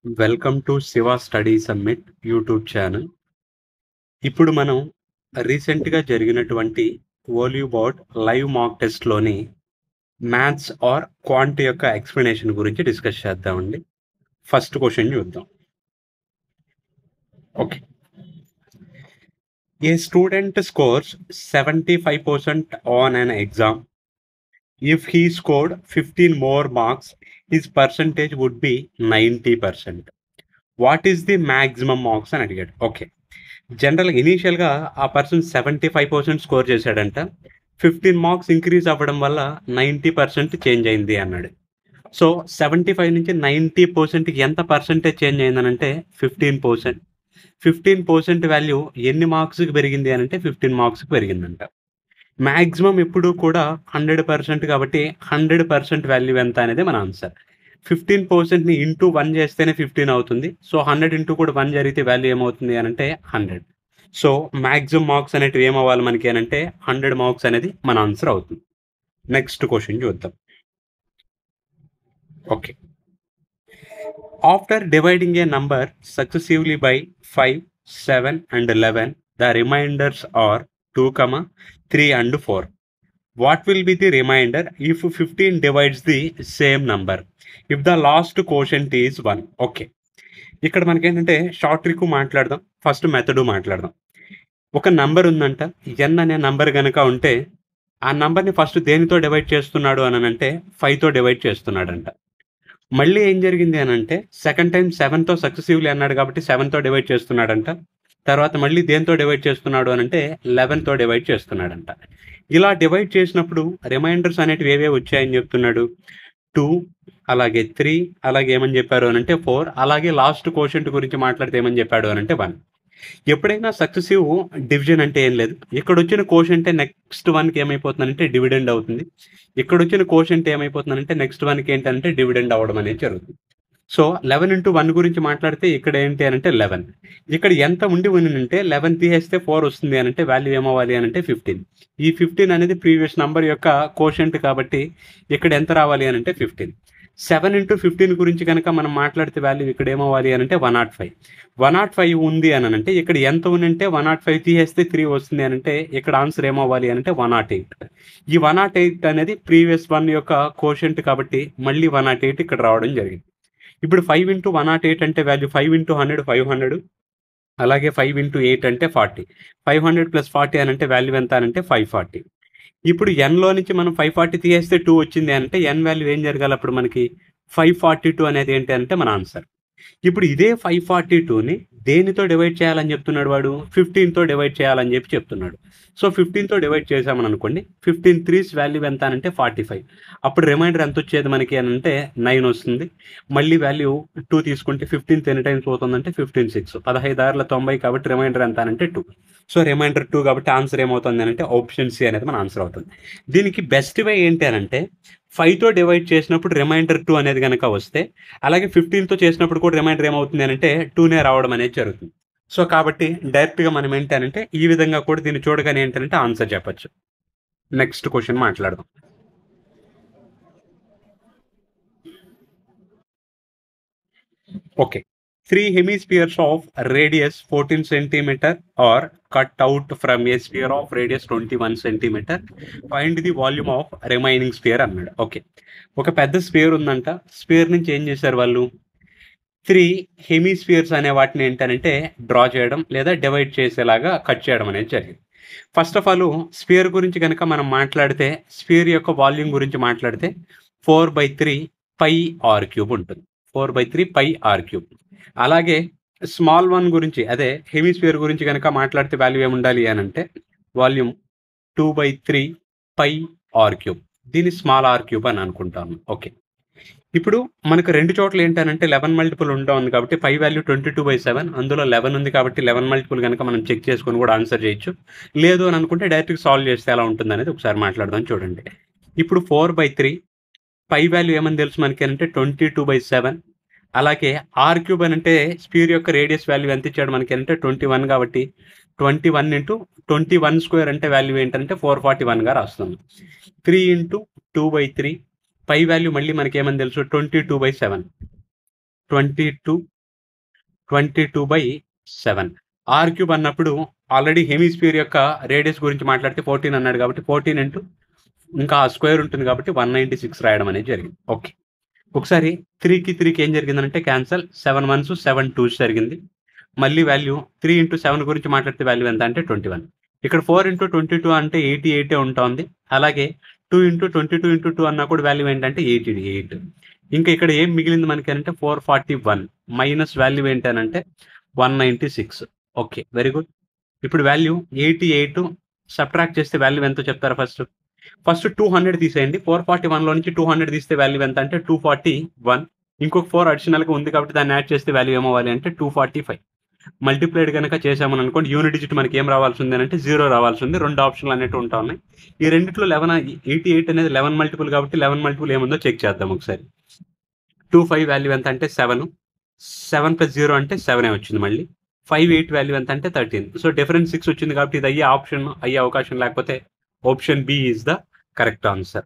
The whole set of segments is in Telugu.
Welcome to Shiva study summit YouTube channel. ఇప్పుడు మనం రీసెంట్‌గా జరిగినటువంటి వోల్యూబోట్ లైవ్ మాక్ టెస్ట్‌లోని మ్యాథ్స్ ఆర్ క్వాంట్ యొక్క ఎక్స్‌ప్లనేషన్ గురించి డిస్కస్ చేద్దామండి. ఫస్ట్ క్వెషన్ చూద్దాం. Okay. A student scores 75% on an exam. If he scored 15 more marks, his percentage would be 90%. What is the maximum marks అని అడిగాడు. ఓకే. జనరల్‌గా ఇనీషియల్‌గా ఆ పర్సన్ 75% స్కోర్ చేశాడంట. 15 మార్క్స్ ఇంక్రీజ్ అవ్వడం వల్ల 90% చేంజ్ అయింది అన్నాడు. సో, 75 నుంచి 90%కి ఎంత పర్సెంటేజ్ చేంజ్ అయిందనంటే 15%. 15% వాల్యూ ఎన్ని మార్క్స్‌కి పెరిగింది అనంటే 15 మార్క్స్‌కి పెరిగిందంట. మాక్సిమం ఎప్పుడూ కూడా 100% కాబట్టి 100% వాల్యూ ఎంత అనేది మన ఆన్సర్. 15%ని ఇంటూ 1 చేస్తేనే 15 అవుతుంది. సో, 100 ఇంటూ కూడా 1 జరిగితే వాల్యూ ఏమవుతుంది అనంటే 100. సో, మాక్సిమం మార్క్స్ అనేటివి ఏమవ్వాలి మనకి అనంటే 100 మార్క్స్ అనేది మన ఆన్సర్ అవుతుంది. నెక్స్ట్ క్వెషన్ చూద్దాం. Okay. After dividing A number successively by 5, 7 and 11, the remainders are 2, 3 and 4. What will be the remainder if 15 divides the same number? If the last quotient is 1. Okay. ఇక్కడ మనకేంటంటే షార్ట్ ట్రిక్ మాట్లాడదాం. ఫస్ట్ మెథడ్ మాట్లాడదాం. ఒక నంబర్ ఉందంట. n అనే నంబర్ గనక ఉంటే ఆ నంబర్‌ని ఫస్ట్ దేనితో డివైడ్ చేస్తున్నాడు అనంటే 5తో డివైడ్ చేస్తున్నాడంట. మళ్ళీ ఏం జరిగింది అనంటే సెకండ్ టైమ్ 7తో సక్సెసివ్‌లీ అన్నాడు కాబట్టి 7తో డివైడ్ చేస్తున్నాడంట. తర్వాత మళ్ళీ దేనితో డివైడ్ చేస్తున్నాడు అనంటే 11తో డివైడ్ చేస్తున్నాడంట. ఇలా డివైడ్ చేసినప్పుడు రిమైండర్స్ అనేటివి ఏవేవి వచ్చాయని చెప్తున్నాడు. 2, అలాగే 3, అలాగే ఏమని చెప్పారు అనంటే 4, అలాగే లాస్ట్ కోషెంట్ గురించి మాట్లాడితే ఏమని చెప్పాడు అనంటే 1. ఎప్పుడైనా సక్సెసివ్ డివిజన్ అంటే ఏం లేదు. ఇక్కడొచ్చిన కోషెంటే నెక్స్ట్ 1కి ఏమైపోతుందంటే డివిడెండ్ అవుతుంది. ఇక్కడొచ్చిన కోషెంట్ ఏమైపోతుందంటే నెక్స్ట్ 1కి ఏంటంటే డివిడెండ్ అవ్వడం అనేది జరుగుతుంది. సో, 11 ఇంటూ 1 గురించి మాట్లాడితే ఇక్కడ ఏంటి అనంటే 11. ఇక్కడ ఎంత ఉండి ఉండింటే 11 తీసేస్తే 4 వస్తుంది అనంటే వాల్యూ ఏమవ్వాలి అనంటే 15. ఈ 15 అనేది ప్రీవియస్ నంబర్ యొక్క కోషెంట్ కాబట్టి ఇక్కడ ఎంత రావాలి అనంటే 15. 7 ఇంటూ 15 గురించి కనుక మనం మాట్లాడితే వాల్యూ ఇక్కడ ఏమవ్వాలి అనంటే 105. 105 ఉంది అనంటే ఇక్కడ ఎంత ఉందంటే 105 తీసేస్తే 3 వస్తుంది అనంటే ఇక్కడ ఆన్సర్ ఏమవ్వాలి అనంటే 108. ఈ 108 అనేది ప్రీవియస్ 1 యొక్క కోషెంట్ కాబట్టి మళ్ళీ 108 ఇక్కడ రావడం జరిగింది. ఇప్పుడు 5 ఇంటూ 108 అంటే వాల్యూ 5 ఇంటూ 100 500. అలాగే 5 ఇంటూ 8 అంటే 40. 500 ప్లస్ 40 అనంటే వాల్యూ ఎంత అనంటే 540. ఇప్పుడు ఎన్‌లో నుంచి మనం 540 తీసేస్తే 2 వచ్చింది అంటే ఎన్ వాల్యూ ఏం జరగాలి అప్పుడు మనకి 542 అనేది ఏంటి అంటే మన ఆన్సర్. ఇప్పుడు ఇదే 542ని దేనితో డివైడ్ చేయాలని చెప్తున్నాడు వాడు 15తో డివైడ్ చేయాలని చెప్తున్నాడు. సో, 15తో డివైడ్ చేసామని అనుకోండి. 15 3's వాల్యూ ఎంత అనంటే 45. అప్పుడు రిమైండర్ ఎంత వచ్చేది మనకి అనంటే 9 వస్తుంది. మళ్ళీ వాల్యూ 2 తీసుకుంటే 15th ఎన్ని టైమ్స్ అవుతుందంటే 15 6. 15 ఆరుల 90 కాబట్టి రిమైండర్ ఎంత అనంటే 2. సో, రిమైండర్ 2 కాబట్టి ఆన్సర్ ఏమవుతుంది అనంటే ఆప్షన్ సి అనేది మన ఆన్సర్ అవుతుంది. దీనికి బెస్ట్ వే ఏంటి అనంటే 5తో డివైడ్ చేసినప్పుడు రిమైండర్ 2 అనేది గనక వస్తే అలాగే 15తో చేసినప్పుడు కూడా రిమైండర్ ఏమవుతుంది అనంటే 2నే రావడం అనేది జరుగుతుంది. సో, కాబట్టి డైరెక్ట్‌గా మనం ఏంటి అనంటే ఈ విధంగా కూడా దీన్ని చూడగానే ఏంటంటే ఆన్సర్ చెప్పొచ్చు. నెక్స్ట్ క్వెషన్ మాట్లాడదాం. Okay. 3 hemispheres of radius 14 centimeter are cut out from a sphere of radius 21 centimeter. Find the volume of remaining sphere అన్నాడు. ఓకే. ఒక పెద్ద స్పియర్ ఉందంట. స్పియర్ నుంచి ఏం చేశారు వాళ్ళు 3 హెమిస్ఫియర్స్ అనే వాటిని ఏంటనంటే డ్రా చేయడం లేదా డివైడ్ చేసేలాగా కట్ చేయడం అనేది జరిగింది. ఫస్ట్ ఆఫ్ ఆల్ స్పియర్ గురించి కనుక మనం మాట్లాడితే స్పియర్ యొక్క వాల్యూమ్ గురించి మాట్లాడితే 4/3 పై ఆర్ క్యూబ్ ఉంటుంది. 4/3 పై ఆర్ క్యూబ్. అలాగే స్మాల్ వన్ గురించి అదే హెమిస్ఫియర్ గురించి కనుక మాట్లాడితే వాల్యూ ఏముండాలి అనంటే వాల్యూమ్ 2/3 పై ఆర్ క్యూబ్. దీన్ని స్మాల్ ఆర్ క్యూబ్ అని అనుకుంటాను. ఓకే. ఇప్పుడు మనకు 2 చోట్ల ఏంటనంటే 11 మల్టిపుల్ ఉంది కాబట్టి పై వాల్యూ 22/7. అందులో 11 ఉంది కాబట్టి 11 మల్టిపుల్ కనుక మనం చెక్ చేసుకొని కూడా ఆన్సర్ చేయొచ్చు. లేదు అని అనుకుంటే డైరెక్ట్‌గా సాల్వ్ చేస్తే ఎలా ఉంటుందనేది ఒకసారి మాట్లాడదాం చూడండి. ఇప్పుడు 4/3 పై వాల్యూ ఏమని తెలుసు మనకి అంటే 22/7. అలాగే ఆర్ క్యూబ్ అనంటే స్పియర్ యొక్క రేడియస్ వాల్యూ ఎంత ఇచ్చాడు మనకి అంటే 21 కాబట్టి 21 ఇంటూ 21 స్క్వేర్ అంటే వాల్యూ ఏంటంటే 441గా రాస్తున్నాం. 3 ఇంటూ 2/3 పై వాల్యూ మళ్ళీ మనకి ఏమని తెలుసు 22/7. 22/7. ఆర్ క్యూబ్ అన్నప్పుడు ఆల్రెడీ హెమిస్ఫియర్ యొక్క రేడియస్ గురించి మాట్లాడితే 14 అన్నాడు కాబట్టి 14 ఇంటూ ఇంకా ఆ స్క్వేర్ ఉంటుంది కాబట్టి 196 రాయడం అనేది జరిగింది. ఓకే, ఒకసారి 3కి ఏం జరిగిందంటే క్యాన్సల్, 7 1s 7 2s జరిగింది. మళ్ళీ వాల్యూ 3 ఇంటూ 7 గురించి మాట్లాడితే వాల్యూ ఎంత అంటే 21. ఇక్కడ 4 ఇంటూ 22 అంటే 88 ఉంటుంది. అలాగే 2 ఇంటూ 22 ఇంటూ 2 అన్నా కూడా వాల్యూ ఏంటంటే 88. ఇంకా ఇక్కడ ఏం మిగిలింది మనకి అంటే 441 మైనస్ వాల్యూ ఏంటనంటే 196. Okay, very good. ఇప్పుడు వాల్యూ 88 సబ్ట్రాక్ట్ చేస్తే వాల్యూ ఎంతో చెప్తారా? ఫస్ట్ 200 తీసేయండి. 441లో నుంచి 200 తీస్తే వాల్యూ ఎంత అంటే 241. ఇంకొక 4 అడిషనల్గా ఉంది కాబట్టి దాన్ని యాడ్ చేస్తే వాల్యూ ఏమవ్వాలి అంటే 245. మల్టిప్లైడ్ కనుక చేసామని అనుకోండి, యూనిట్ డిజిట్ మనకి ఏం రావాల్సి ఉంది అంటే 0 రావాల్సి ఉంది. 2 ఆప్షన్లు అనేవి ఉంటా ఉన్నాయి. ఈ రెండిట్లో 88 అనేది 11 మల్టిపుల్ కాబట్టి 11 మల్టిపుల్ ఏముందో చెక్ చేద్దాం ఒకసారి. 25 వాల్యూ ఎంత అంటే 7 + 0 అంటే 7 వచ్చింది. మళ్ళీ 58 వాల్యూ ఎంత అంటే 13. సో డిఫరెన్స్ 6 వచ్చింది కాబట్టి ఇది అయ్యే అవకాశం లేకపోతే option B is the correct answer.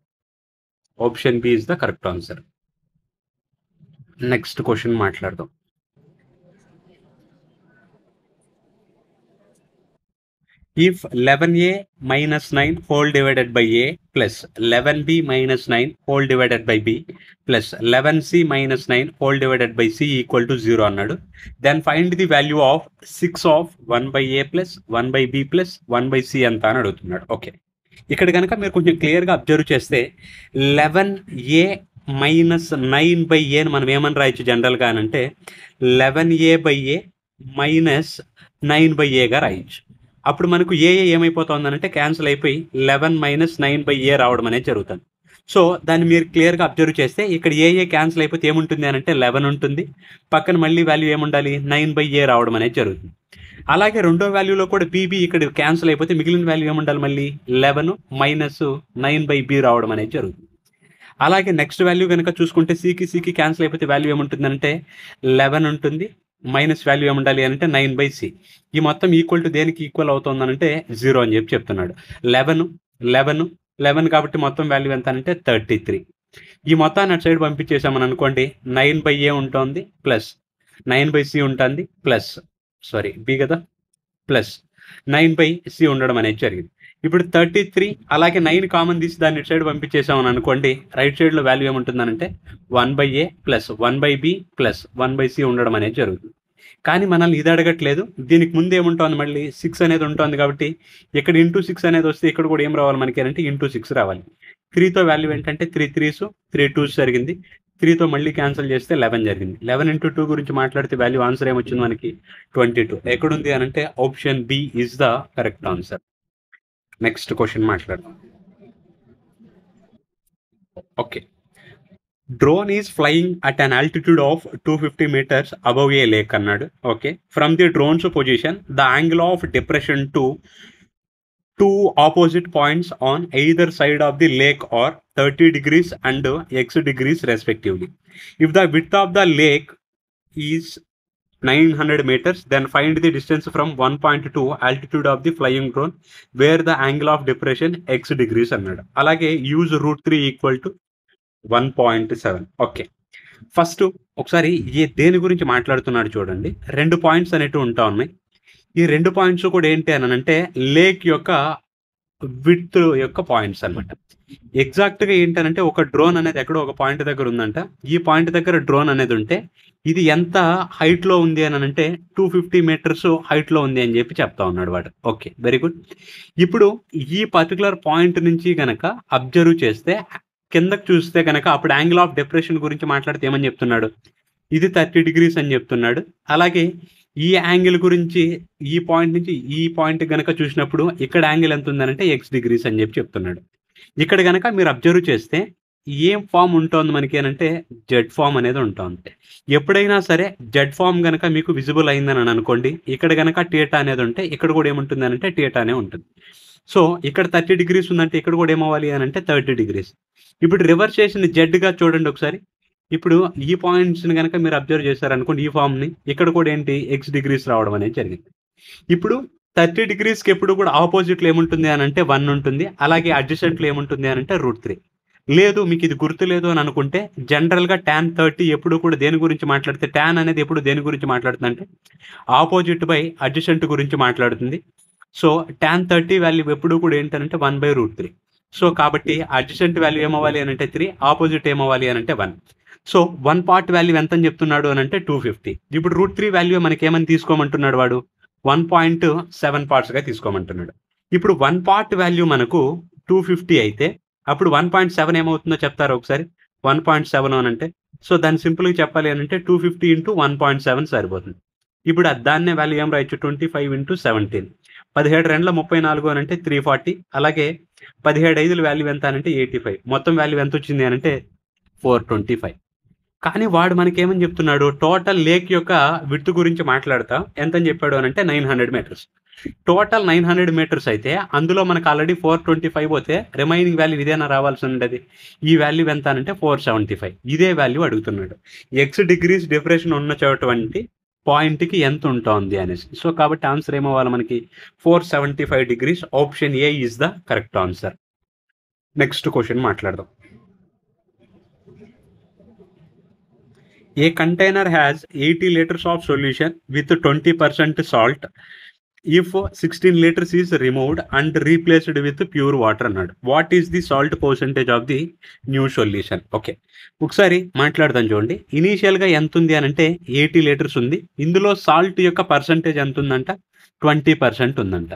Next question మాట్లాడదాం. If 11a minus 9 whole divided by a plus 11b minus 9 whole divided by b plus 11c minus 9 whole divided by c equal to 0 అన్నాడు, then find the value of 6 of 1/a plus 1/b plus 1/c ఎంత అని అడుగుతున్నాడు. ఓకే, ఇక్కడ కనుక మీరు కొంచెం క్లియర్గా అబ్జర్వ్ చేస్తే 11a మైనస్ 9/a మనం ఏమని రాయొచ్చు జనరల్గా అంటే 11a/a మైనస్ 9/a రాయొచ్చు. అప్పుడు మనకు ఏ ఏమైపోతుందనంటే క్యాన్సిల్ అయిపోయి 11 మైనస్ 9/a రావడం అనేది జరుగుతుంది. సో దాన్ని మీరు క్లియర్గా అబ్జర్వ్ చేస్తే ఇక్కడ ఏ క్యాన్సిల్ అయిపోతే ఏముంటుంది అని అంటే 11 ఉంటుంది. పక్కన మళ్ళీ వాల్యూ ఏముండాలి 9/a రావడం అనేది జరుగుతుంది. అలాగే రెండో వాల్యూలో కూడా బీబీ ఇక్కడ క్యాన్సిల్ అయిపోతే మిగిలిన వాల్యూ ఏముండాలి మళ్ళీ 11 మైనస్ 9/b రావడం అనేది జరుగుతుంది. అలాగే నెక్స్ట్ వాల్యూ కనుక చూసుకుంటే సికి క్యాన్సిల్ అయిపోతే వాల్యూ ఏముంటుందంటే 11 ఉంటుంది. మైనస్ వాల్యూ ఏముండాలి అంటే 9/c. ఈ మొత్తం ఈక్వల్ టు దేనికి ఈక్వల్ అవుతుందనంటే 0 అని చెప్తున్నాడు. 11 కాబట్టి మొత్తం వాల్యూ ఎంత అంటే 33. ఈ మొత్తాన్ని అటు సైడ్ పంపించేసామని అనుకోండి 9/a ఉంటుంది ప్లస్ 9/c ఉంటుంది ప్లస్ బి కదా ప్లస్ 9/c ఉండడం అనేది జరిగింది. ఇప్పుడు 33 అలాగే 9 కామన్ తీసి దాన్ని ఇటు సైడ్ పంపించేసామని అనుకోండి, రైట్ సైడ్లో value ఏముంటుందనంటే 1/a plus 1/b plus 1/c ఉండడం అనేది జరుగుతుంది. కానీ మనల్ని ఇది అడగట్లేదు. దీనికి ముందు ఏముంటుంది మళ్ళీ 6 అనేది ఉంటుంది కాబట్టి ఇక్కడ ఇంటూ 6 అనేది వస్తే ఇక్కడ కూడా ఏం రావాలి మనకి అంటే ఇంటూ 6 రావాలి. 3తో వాల్యూ ఏంటంటే 3 3s 3 2s జరిగింది. 3తో మళ్ళీ క్యాన్సిల్ చేస్తే 11 జరిగింది. 11 ఇంటూ 2 గురించి మాట్లాడితే వాల్యూ ఆన్సర్ ఏమొచ్చింది మనకి 22. ఎక్కడుంది అని అంటే option B is the correct answer. Next question మాట్లాడదాం. Okay, drone is flying at an altitude of 250 meters above a lake అన్నాడు. Okay, from the drone's position the angle of depression to 2 opposite points on either side of the lake are 30 degrees and x degrees respectively. If the width of the lake is 900 meters, then find the distance from 1 point to altitude of the flying drone where the angle of depression x degrees అన్నాడు. అలాగే use √3 equal to 1.7. Okay, first ఒకసారి దేని గురించి మాట్లాడుతున్నాడు చూడండి. 2 పాయింట్స్ అనేవి ఉంటా ఉన్నాయి. ఈ 2 పాయింట్స్ కూడా ఏంటి అని అంటే లేక్ యొక్క విడ్త్ యొక్క పాయింట్స్ అనమాట. ఎగ్జాక్ట్గా ఏంటనంటే ఒక డ్రోన్ అనేది ఎక్కడో ఒక పాయింట్ దగ్గర ఉందంట. ఈ పాయింట్ దగ్గర డ్రోన్ అనేది ఉంటే ఇది ఎంత హైట్లో ఉంది అని అంటే 250 meters హైట్లో ఉంది అని చెప్పి చెప్తా ఉన్నాడు వాడు. Okay, very good. ఇప్పుడు ఈ పర్టికులర్ పాయింట్ నుంచి కనుక అబ్జర్వ్ చేస్తే కిందకు చూస్తే కనుక అప్పుడు యాంగిల్ ఆఫ్ డిప్రెషన్ గురించి మాట్లాడితే ఏమని చెప్తున్నాడు, ఇది 30 degrees అని చెప్తున్నాడు. అలాగే ఈ యాంగిల్ గురించి ఈ పాయింట్ నుంచి ఈ పాయింట్ కనుక చూసినప్పుడు ఇక్కడ యాంగిల్ ఎంత ఉందనంటే x degrees అని చెప్పి చెప్తున్నాడు. ఇక్కడ కనుక మీరు అబ్జర్వ్ చేస్తే ఏం ఫామ్ ఉంటుంది మనకి అంటే జెడ్ ఫామ్ అనేది ఉంటుంది. ఎప్పుడైనా సరే జెడ్ ఫామ్ కనుక మీకు విజిబుల్ అయిందని అనుకోండి, ఇక్కడ కనుక టీటా అనేది ఉంటే ఇక్కడ కూడా ఏముంటుంది అంటే టీటానే ఉంటుంది. సో ఇక్కడ 30 degrees ఉందంటే ఇక్కడ కూడా ఏమవ్వాలి అని అంటే 30 degrees. ఇప్పుడు రివర్స్ చేసిన జెడ్గా చూడండి ఒకసారి. ఇప్పుడు ఈ పాయింట్స్ని కనుక మీరు అబ్జర్వ్ చేశారనుకోండి ఈ ఫామ్ని, ఇక్కడ కూడా ఏంటి x degrees రావడం అనేది జరిగింది. ఇప్పుడు 30 degreesకి ఎప్పుడు కూడా ఆపోజిట్లో ఏముంటుంది అని అంటే 1 ఉంటుంది. అలాగే అడ్జసెంట్లో ఏముంటుంది అని అంటే √3. లేదు మీకు ఇది గుర్తు లేదు అని అనుకుంటే జనరల్గా tan 30 ఎప్పుడు కూడా దేని గురించి మాట్లాడితే tan అనేది ఎప్పుడు దేని గురించి మాట్లాడుతుంది అంటే ఆపోజిట్ బై అడ్జసెంట్ గురించి మాట్లాడుతుంది. సో tan 30 వాల్యూ ఎప్పుడు కూడా ఏంటంటే 1/√3. సో కాబట్టి అడ్జసెంట్ వాల్యూ ఏమవ్వాలి అని అంటే 3, ఆపోజిట్ ఏమవ్వాలి అని అంటే 1. సో 1 పార్ట్ వాల్యూ ఎంత అని చెప్తున్నాడు అని అంటే 250. ఇప్పుడు √3 వాల్యూ మనకి ఏమని తీసుకోమంటున్నాడు వాడు 1.7 పార్ట్స్గా తీసుకోమంటున్నాడు. ఇప్పుడు 1 పార్ట్ వాల్యూ మనకు 250 అయితే అప్పుడు 1.7 ఏమవుతుందో చెప్తారు ఒకసారి. 1.7 అని అంటే సో దాన్ని సింపుల్గా చెప్పాలి అని అంటే 250 ఇంటూ 1.7 సరిపోతుంది. ఇప్పుడు దాన్నే వాల్యూ ఏం రాయొచ్చు 25 ఇంటూ 17. 17 2 34 అని అంటే 340. అలాగే 17 5 వాల్యూ ఎంత అని అంటే 85. మొత్తం వాల్యూ ఎంత వచ్చింది అని అంటే 425. కానీ వాడు మనకేమని చెప్తున్నాడు టోటల్ లేక్ యొక్క విడ్త్ గురించి మాట్లాడతా ఎంత అని చెప్పాడు అని అంటే 900 మీటర్స్. టోటల్ 900 మీటర్స్ అయితే అందులో మనకు ఆల్రెడీ 425 పోతే రిమైనింగ్ వాల్యూ ఇదేనా రావాల్సి ఉండేది. ఈ వాల్యూ ఎంత అంటే 475. ఇదే వాల్యూ అడుగుతున్నాడు. x డిగ్రీస్ డిఫరెషన్ ఉన్నటువంటి పాయింట్కి ఎంత ఉంటుంది అనేసి. సో కాబట్టి ఆన్సర్ ఏమవ్వాలి మనకి 475 degrees. Option A is the correct answer. Next question మాట్లాడదాం. A container has 80 liters of solution with 20% salt. If 16 liters is removed and replaced with pure water అన్నాడు. What is the salt percentage of the new solution? Okay ఒకసారి మాట్లాడదాం చూడండి. ఇనీషియల్గా ఎంత ఉంది అని అంటే 80 లీటర్స్ ఉంది. ఇందులో సాల్ట్ యొక్క పర్సంటేజ్ ఎంత ఉందంట 20% ఉందంట.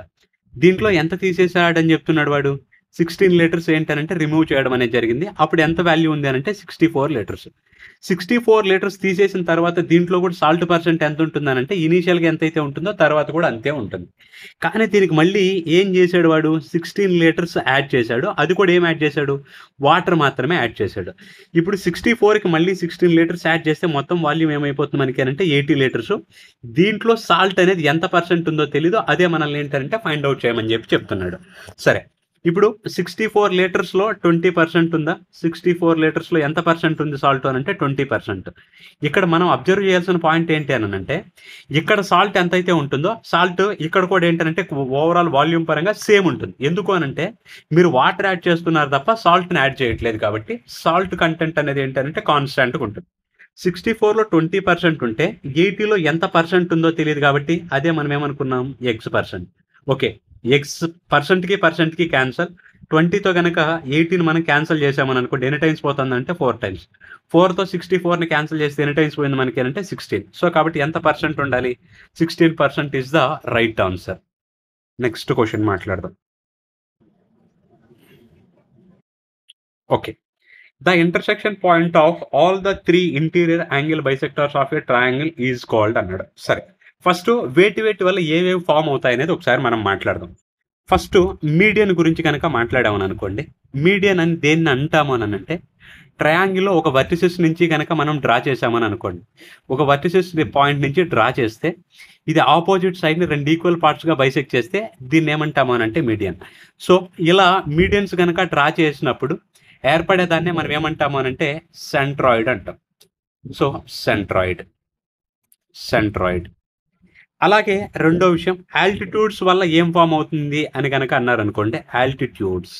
దీంట్లో ఎంత తీసేసాడని చెప్తున్నాడు వాడు 16 లీటర్స్ ఏంటనంటే రిమూవ్ చేయడం అనేది జరిగింది. అప్పుడు ఎంత వాల్యూ ఉంది అని అంటే 64 లీటర్స్. 64 లీటర్స్ తీసేసిన తర్వాత దీంట్లో కూడా సాల్ట్ పర్సెంట్ ఎంత ఉంటుందనంటే ఇనీషియల్గా ఎంతైతే ఉంటుందో తర్వాత కూడా అంతే ఉంటుంది. కానీ దీనికి మళ్ళీ ఏం చేశాడు వాడు 16 లీటర్స్ యాడ్ చేశాడు. అది కూడా ఏం యాడ్ చేశాడు వాటర్ మాత్రమే యాడ్ చేశాడు. ఇప్పుడు 64కి మళ్ళీ 16 లీటర్స్ యాడ్ చేస్తే మొత్తం వాల్యూమ్ ఏమైపోతుంది మనకి అంటే 80 లీటర్స్. దీంట్లో సాల్ట్ అనేది ఎంత పర్సెంట్ ఉందో తెలీదు. అదే మనల్ని ఏంటంటే ఫైండ్ అవుట్ చేయమని చెప్తున్నాడు. సరే ఇప్పుడు 64 లీటర్స్లో 20% ఉందా 64 లీటర్స్లో ఎంత పర్సెంట్ ఉంది సాల్ట్ అని అంటే 20%. ఇక్కడ మనం అబ్జర్వ్ చేయాల్సిన పాయింట్ ఏంటి అని అంటే ఇక్కడ సాల్ట్ ఎంతైతే ఉంటుందో సాల్ట్ ఇక్కడ కూడా ఏంటంటే ఓవరాల్ వాల్యూమ్ పరంగా సేమ్ ఉంటుంది. ఎందుకు అని అంటే మీరు వాటర్ యాడ్ చేస్తున్నారు తప్ప సాల్ట్ని యాడ్ చేయట్లేదు కాబట్టి సాల్ట్ కంటెంట్ అనేది ఏంటంటే కాన్స్టాంట్గా ఉంటుంది. 64లో 20% ఉంటే 80లో ఎంత పర్సెంట్ ఉందో తెలియదు కాబట్టి అదే మనం ఏమనుకున్నాం x%. ఓకే ఎక్స్ పర్సెంట్కి క్యాన్సల్. 20తో కనుక 18 మనం క్యాన్సల్ చేసామని అనుకోండి ఎన్ని టైమ్స్ పోతుందంటే 4 టైమ్స్. 4తో 64ని క్యాన్సల్ చేస్తే ఎన్ని టైమ్స్ పోయింది మనకి అంటే 16. సో కాబట్టి ఎంత పర్సెంట్ ఉండాలి 16% is the right answer. Next question మాట్లాడదాం. Okay the intersection point of all the 3 interior angle bisectors of a triangle is called అన్నాడు. సరే ఫస్ట్ వేటి వల్ల ఏవేవి ఫామ్ అవుతాయి అనేది ఒకసారి మనం మాట్లాడదాం. ఫస్ట్ మీడియన్ గురించి కనుక మాట్లాడామని అనుకోండి. మీడియన్ అని దేన్ని అంటాము అని అంటే ట్రయాంగిల్లో ఒక వర్టిసెస్ నుంచి కనుక మనం డ్రా చేసామని అనుకోండి. ఒక వర్టిసెస్ పాయింట్ నుంచి డ్రా చేస్తే ఇది ఆపోజిట్ సైడ్ని 2 ఈక్వల్ పార్ట్స్గా బైసెక్ట్ చేస్తే దీన్ని ఏమంటాము అని అంటే మీడియన్. సో ఇలా మీడియన్స్ కనుక డ్రా చేసినప్పుడు ఏర్పడేదాన్ని మనం ఏమంటాము అని అంటే సెంట్రాయిడ్ అంటాం. So centroid. అలాగే రెండో విషయం ఆల్టిట్యూడ్స్ వల్ల ఏం ఫామ్ అవుతుంది అని కనుక అన్నారు అనుకోండి. ఆల్టిట్యూడ్స్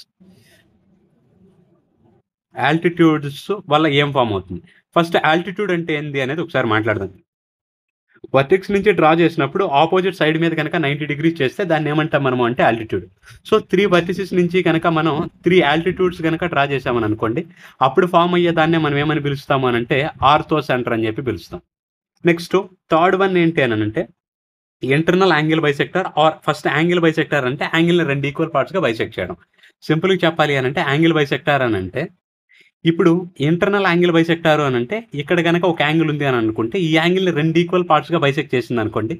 వల్ల ఏం ఫామ్ అవుతుంది. ఫస్ట్ ఆల్టిట్యూడ్ అంటే ఏంది అనేది ఒకసారి మాట్లాడదాం. వర్టెక్స్ నుంచి డ్రా చేసినప్పుడు ఆపోజిట్ సైడ్ మీద కనుక 90 డిగ్రీస్ చేస్తే దాన్ని ఏమంటాం మనము అంటే ఆల్టిట్యూడ్. సో 3 వర్టిసెస్ నుంచి కనుక మనం 3 ఆల్టిట్యూడ్స్ కనుక డ్రా చేసామని అనుకోండి అప్పుడు ఫామ్ అయ్యే దాన్ని మనం ఏమని పిలుస్తాము అని అంటే ఆర్థో సెంటర్ అని చెప్పి పిలుస్తాం. నెక్స్ట్ థర్డ్ వన్ ఏంటి అని అంటే internal angle bisector or first angle bisector అంటే యాంగిల్ని 2 ఈక్వల్ పార్ట్స్గా బైసెక్ట్ చేయడం. సింపుల్గా చెప్పాలి అని అంటే యాంగిల్ బైసెక్టర్ అని అంటే ఇప్పుడు ఇంటర్నల్ యాంగిల్ బైసెక్టారు అని అంటే ఇక్కడ కనుక ఒక యాంగిల్ ఉంది అని అనుకుంటే ఈ యాంగిల్ని 2 ఈక్వల్ పార్ట్స్గా బైసెక్ట్ చేసింది అనుకోండి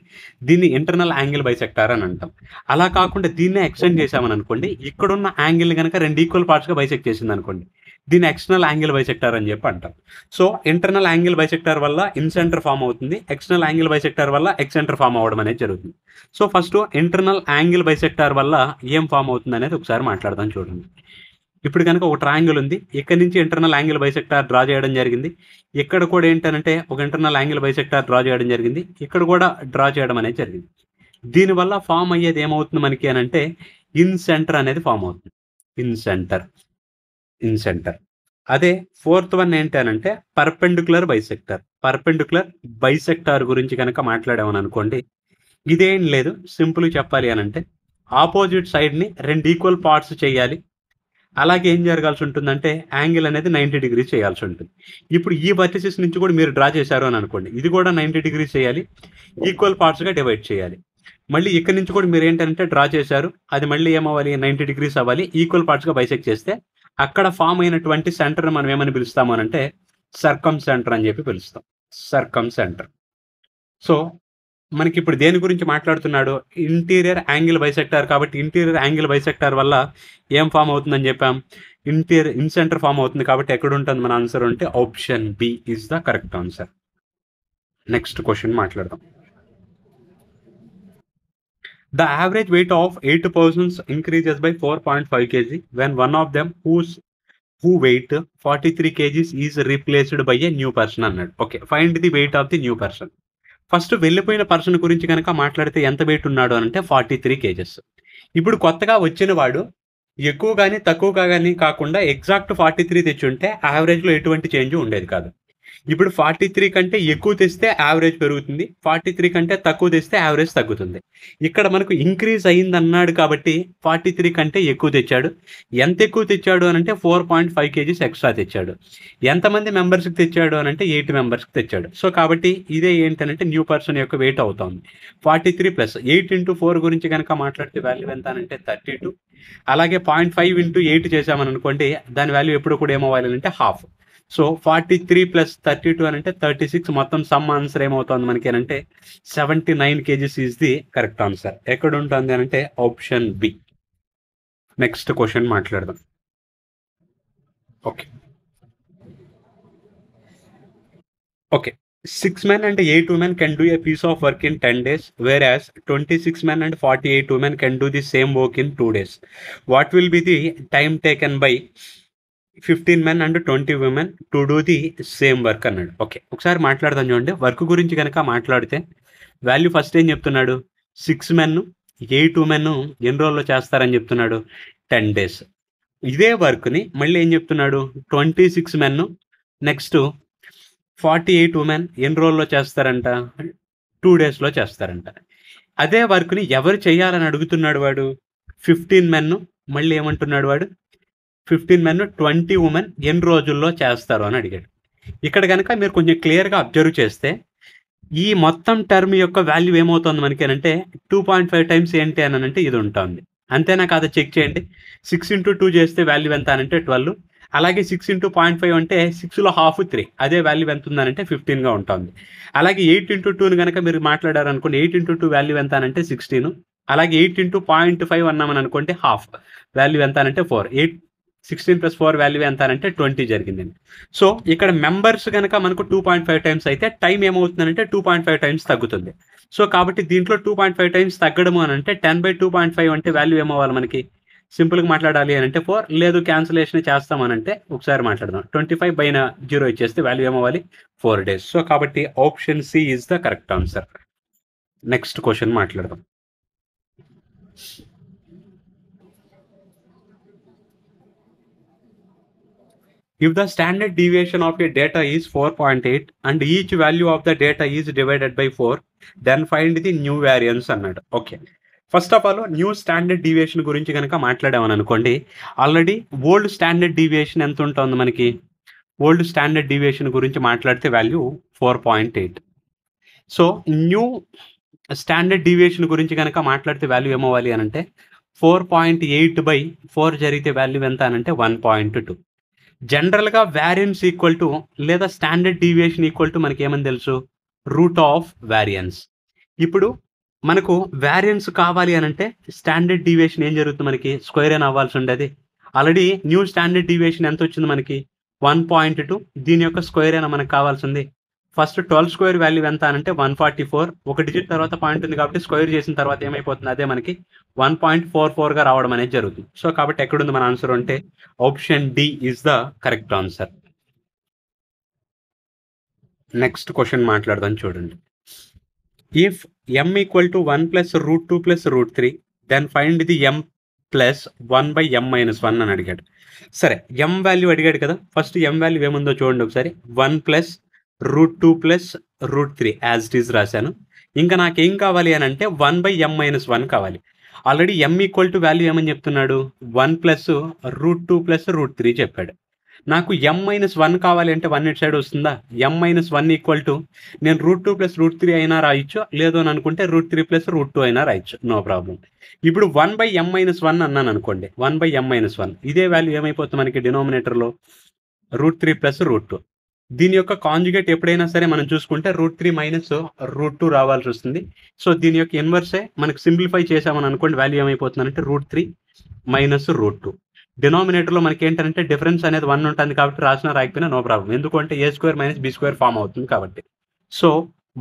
దీన్ని ఇంటర్నల్ యాంగిల్ బైసెక్టార్ అని అంటాం. అలా కాకుండా దీన్నే ఎక్స్టెండ్ చేసామని అనుకోండి ఇక్కడున్న యాంగిల్ని కనుక 2 ఈక్వల్ పార్ట్స్గా బైసెక్ట్ చేసింది అనుకోండి దీన్ని ఎక్స్టర్నల్ యాంగిల్ బైసెక్టార్ అని చెప్పి అంటాం. సో ఇంటర్నల్ యాంగిల్ బైసెక్టార్ వల్ల ఇన్సెంటర్ ఫామ్ అవుతుంది. ఎక్స్టర్నల్ యాంగిల్ బైసెక్టార్ వల్ల ఎక్సెంటర్ ఫామ్ అవ్వడం అనేది జరుగుతుంది. So first internal angle bisector వల్ల ఏం ఫామ్ అవుతుంది అనేది ఒకసారి మాట్లాడదాం చూడండి. ఇప్పుడు కనుక ఒక ట్రయాంగిల్ ఉంది. ఇక్కడ నుంచి ఇంటర్నల్ యాంగిల్ బైసెక్టార్ డ్రా చేయడం జరిగింది. ఇక్కడ కూడా ఏంటంటే ఒక ఇంటర్నల్ యాంగిల్ బైసెక్టార్ డ్రా చేయడం జరిగింది. ఇక్కడ కూడా డ్రా చేయడం అనేది జరిగింది. దీనివల్ల ఫామ్ అయ్యేది ఏమవుతుంది మనకి అని అంటే ఇన్సెంటర్ అనేది ఫామ్ అవుతుంది. ఇన్సెంటర్ అదే ఫోర్త్ వన్ ఏంటి అని అంటే పర్పెండిక్యులర్ బైసెక్టర్. పర్పెండిక్యులర్ బైసెక్టార్ గురించి కనుక మాట్లాడామని అనుకోండి, ఇదేం లేదు, సింపుల్గా చెప్పాలి అని అంటే ఆపోజిట్ సైడ్ని 2 ఈక్వల్ పార్ట్స్ చేయాలి. అలాగే ఏం జరగాల్సి ఉంటుందంటే యాంగిల్ అనేది 90 డిగ్రీస్ చేయాల్సి ఉంటుంది. ఇప్పుడు ఈ వర్టిసెస్ నుంచి కూడా మీరు డ్రా చేశారు అని అనుకోండి, ఇది కూడా 90 డిగ్రీస్ చేయాలి, ఈక్వల్ పార్ట్స్గా డివైడ్ చేయాలి. మళ్ళీ ఇక్కడ నుంచి కూడా మీరు ఏంటంటే డ్రా చేశారు, అది మళ్ళీ ఏమవ్వాలి, 90 డిగ్రీస్ అవ్వాలి, ఈక్వల్ పార్ట్స్గా బైసెక్ట్ చేస్తే అక్కడ ఫామ్ అయినటువంటి సెంటర్ మనం ఏమని పిలుస్తాము అని అంటే సర్కమ్ సెంటర్ అని చెప్పి పిలుస్తాం. సర్కమ్ సెంటర్. సో మనకి ఇప్పుడు దేని గురించి మాట్లాడుతున్నాడు, ఇంటీరియర్ యాంగిల్ బైసెక్టార్. కాబట్టి ఇంటీరియర్ యాంగిల్ బైసెక్టార్ వల్ల ఏం ఫామ్ అవుతుందని చెప్పాం, ఇన్ సెంటర్ ఫామ్ అవుతుంది. కాబట్టి ఎక్కడ ఉంటుంది మన ఆన్సర్ అంటే option B is the correct answer. Next question మాట్లాడదాం. The average weight of 8 persons increases by 4.5 kg when one of them who weight 43 kgs is replaced by a new person అన్నాడు. Okay, find the weight of the new person. First వెళ్ళిపోయిన పర్సన్ గురించి కనుక మాట్లాడితే ఎంత వెయిట్ ఉన్నాడు అంటే 43 kgs. ఇప్పుడు కొత్తగా వచ్చిన వాడు ఎక్కువ కానీ తక్కువ కానీ కాకుండా ఎగ్జాక్ట్ 43 తెచ్చుంటే యావరేజ్లో ఎటువంటి చేంజ్ ఉండేది కాదు. ఇప్పుడు 43 కంటే ఎక్కువ తెస్తే యావరేజ్ పెరుగుతుంది, 43 కంటే తక్కువ తెస్తే యావరేజ్ తగ్గుతుంది. ఇక్కడ మనకు ఇంక్రీజ్ అయ్యింది అన్నాడు కాబట్టి 43 కంటే ఎక్కువ తెచ్చాడు. ఎంత ఎక్కువ తెచ్చాడు అని అంటే 4.5 kgs ఎక్స్ట్రా తెచ్చాడు. ఎంతమంది మెంబర్స్కి తెచ్చాడు అని అంటే 8 మెంబర్స్కి తెచ్చాడు. సో కాబట్టి ఇదే ఏంటంటే న్యూ పర్సన్ యొక్క వెయిట్ అవుతుంది. 43 ప్లస్ 8 ఇంటూ 4 గురించి కనుక మాట్లాడితే వాల్యూ ఎంత అని అంటే 32. అలాగే 0.5 ఇంటూ 8 చేసామని అనుకోండి, దాని వాల్యూ ఎప్పుడు కూడా ఏమవ్వాలి అంటే హాఫ్. సో 43 ప్లస్ 32 అని అంటే 36. మొత్తం సమ్ ఆన్సర్ ఏమవుతుంది మనకి అంటే 79 kgs is the correct answer. ఎక్కడ ఉంటుంది అని అంటే ఆప్షన్ బి. నెక్స్ట్ క్వశ్చన్ మాట్లాడదాం. Okay 6 men and 8 women can do a piece of work in 10 days, whereas 26 men and 48 women can do the same work in 2 days. What will be the time taken by 15 men and 20 women to do the same work అన్నాడు. ఓకే, ఒకసారి మాట్లాడదాం చూడండి. వర్క్ గురించి కనుక మాట్లాడితే వాల్యూ ఫస్ట్ ఏం చెప్తున్నాడు, 6 men 8 women ఎన్ని రోజుల్లో చేస్తారని చెప్తున్నాడు, 10 days. ఇదే వర్క్ని మళ్ళీ ఏం చెప్తున్నాడు, 26 men నెక్స్ట్ 48 women ఎన్ని రోజుల్లో చేస్తారంట, 2 daysలో చేస్తారంట. అదే వర్క్ని ఎవరు చేయాలని అడుగుతున్నాడు వాడు, 15 men మళ్ళీ ఏమంటున్నాడు వాడు, 15 men 20 women ఎన్ని రోజుల్లో చేస్తారు అని అడిగాడు. ఇక్కడ కనుక మీరు కొంచెం క్లియర్గా అబ్జర్వ్ చేస్తే ఈ మొత్తం టర్మ్ యొక్క వాల్యూ ఏమవుతుంది మనకి అంటే 2.5 టైమ్స్ ఏంటి అని అంటే ఇది ఉంటుంది. అంతేనా కాదా చెక్ చేయండి. 6 ఇంటూ 2 చేస్తే వాల్యూ ఎంత అని అంటే 12. అలాగే 6 ఇంటూ 0.5 అంటే 6లో హాఫ్ 3, అదే వాల్యూ ఎంత ఉందనంటే 15గా ఉంటుంది. అలాగే 8 ఇంటూ 2ని కనుక మీరు మాట్లాడారు అనుకోండి, 8 ఇంటూ 2 వాల్యూ ఎంత అనంటే 16. అలాగే 8 ఇంటూ 0.5 అన్నామని అనుకోండి, హాఫ్ వాల్యూ ఎంత అనంటే 4. 16 ప్లస్ 4 వాల్యూ ఎంత అనంటే 20 జరిగిందండి. సో ఇక్కడ మెంబర్స్ కనుక మనకు 2.5 టైమ్స్ అయితే టైం ఏమవుతుందంటే 2.5 టైమ్స్ తగ్గుతుంది. సో కాబట్టి దీంట్లో 2.5 టైమ్స్ తగ్గడము అని అంటే 10/2.5 అంటే వాల్యూ ఏమవ్వాలి మనకి, సింపుల్గా మాట్లాడాలి అని అంటే 4, లేదు క్యాన్సిలేషన్ చేస్తామనంటే ఒకసారి మాట్లాడదాం, 25/0 ఇచ్చేస్తే వాల్యూ ఏమవ్వాలి 4 days. సో కాబట్టి option C is the correct answer. Next question మాట్లాడదాం. If the standard deviation of a data is 4.8 and each value of the data is divided by 4, then find the new variance అన్నాడు. Okay, first of all new standard deviation గురించి కనుక మాట్లాడామని అనుకోండి, ఆల్రెడీ ఓల్డ్ స్టాండర్డ్ డీవియేషన్ ఎంత ఉంటుంది మనకి, ఓల్డ్ స్టాండర్డ్ డీవియేషన్ గురించి మాట్లాడితే value 4.8. So new standard deviation గురించి కనుక మాట్లాడితే వాల్యూ ఏమవ్వాలి అని అంటే 4.8/4 జరిగితే వాల్యూ ఎంత అని అంటే 1.2. జనరల్గా వేరియన్స్ ఈక్వల్ టు లేదా స్టాండర్డ్ డీవియేషన్ ఈక్వల్ టు మనకి ఏమని తెలుసు, రూట్ ఆఫ్ వేరియన్స్. ఇప్పుడు మనకు వేరియన్స్ కావాలి అని అంటే స్టాండర్డ్ డీవియేషన్ ఏం జరుగుతుంది మనకి, స్క్వేర్ అని అవ్వాల్సి ఉండేది. ఆల్రెడీ న్యూ స్టాండర్డ్ డీవియేషన్ ఎంత వచ్చింది మనకి 1.2, దీని యొక్క స్క్వేర్ అయినా మనకు కావాల్సింది. ఫస్ట్ 12 స్క్వేర్ వాల్యూ ఎంత అంటే 144, ఒక డిజిట్ తర్వాత పాయింట్ ఉంది కాబట్టి స్క్వేర్ చేసిన తర్వాత ఏమైపోతుంది, అదే మనకి 1.44గా రావడం అనేది జరుగుతుంది. సో కాబట్టి ఎక్కడుంది మన ఆన్సర్ అంటే option D is the correct answer. Next question మాట్లాడదాం చూడండి. If m = 1 + √2 + √3, then find the m plus 1/m-1 అని అడిగాడు. సరే, m వాల్యూ అడిగాడు కదా, ఫస్ట్ m వాల్యూ ఏముందో చూడండి ఒకసారి. 1 plus √2 plus √3 as it is రాశాను. ఇంకా నాకేం కావాలి అని అంటే 1/m-1 కావాలి. Already m equal to value ఏమని చెప్తున్నాడు, 1 ప్లస్ √2 ప్లస్ √3 చెప్పాడు. నాకు m-1 కావాలి అంటే 1 ఇటు సైడ్ వస్తుందా? m-1 ఈక్వల్ టు నేను √2 ప్లస్ √3 అయినా రాయొచ్చు, లేదు అని అనుకుంటే √3 ప్లస్ √2 అయినా రాయొచ్చు, నో ప్రాబ్లం. ఇప్పుడు 1/m-1 అన్నాను అనుకోండి, 1/m-1 ఇదే వాల్యూ ఏమైపోతుంది మనకి డినోమినేటర్లో, √3 ప్లస్ √2. దీని యొక్క కాంజుగేట్ ఎప్పుడైనా సరే మనం చూసుకుంటే √3 మైనస్ √2 రావాల్సి వస్తుంది. సో దీని యొక్క ఇన్వర్సే మనకు సింప్లిఫై చేసామని అనుకోండి, వాల్యూ ఏమైపోతుందంటే √3 మైనస్ √2. డినామినేటర్లో మనకి ఏంటంటే డిఫరెన్స్ అనేది 1 ఉంటుంది కాబట్టి రాసిన రాకపోయినా నో ప్రాబ్లం, ఎందుకంటే a² మైనస్ b² ఫామ్ అవుతుంది కాబట్టి. సో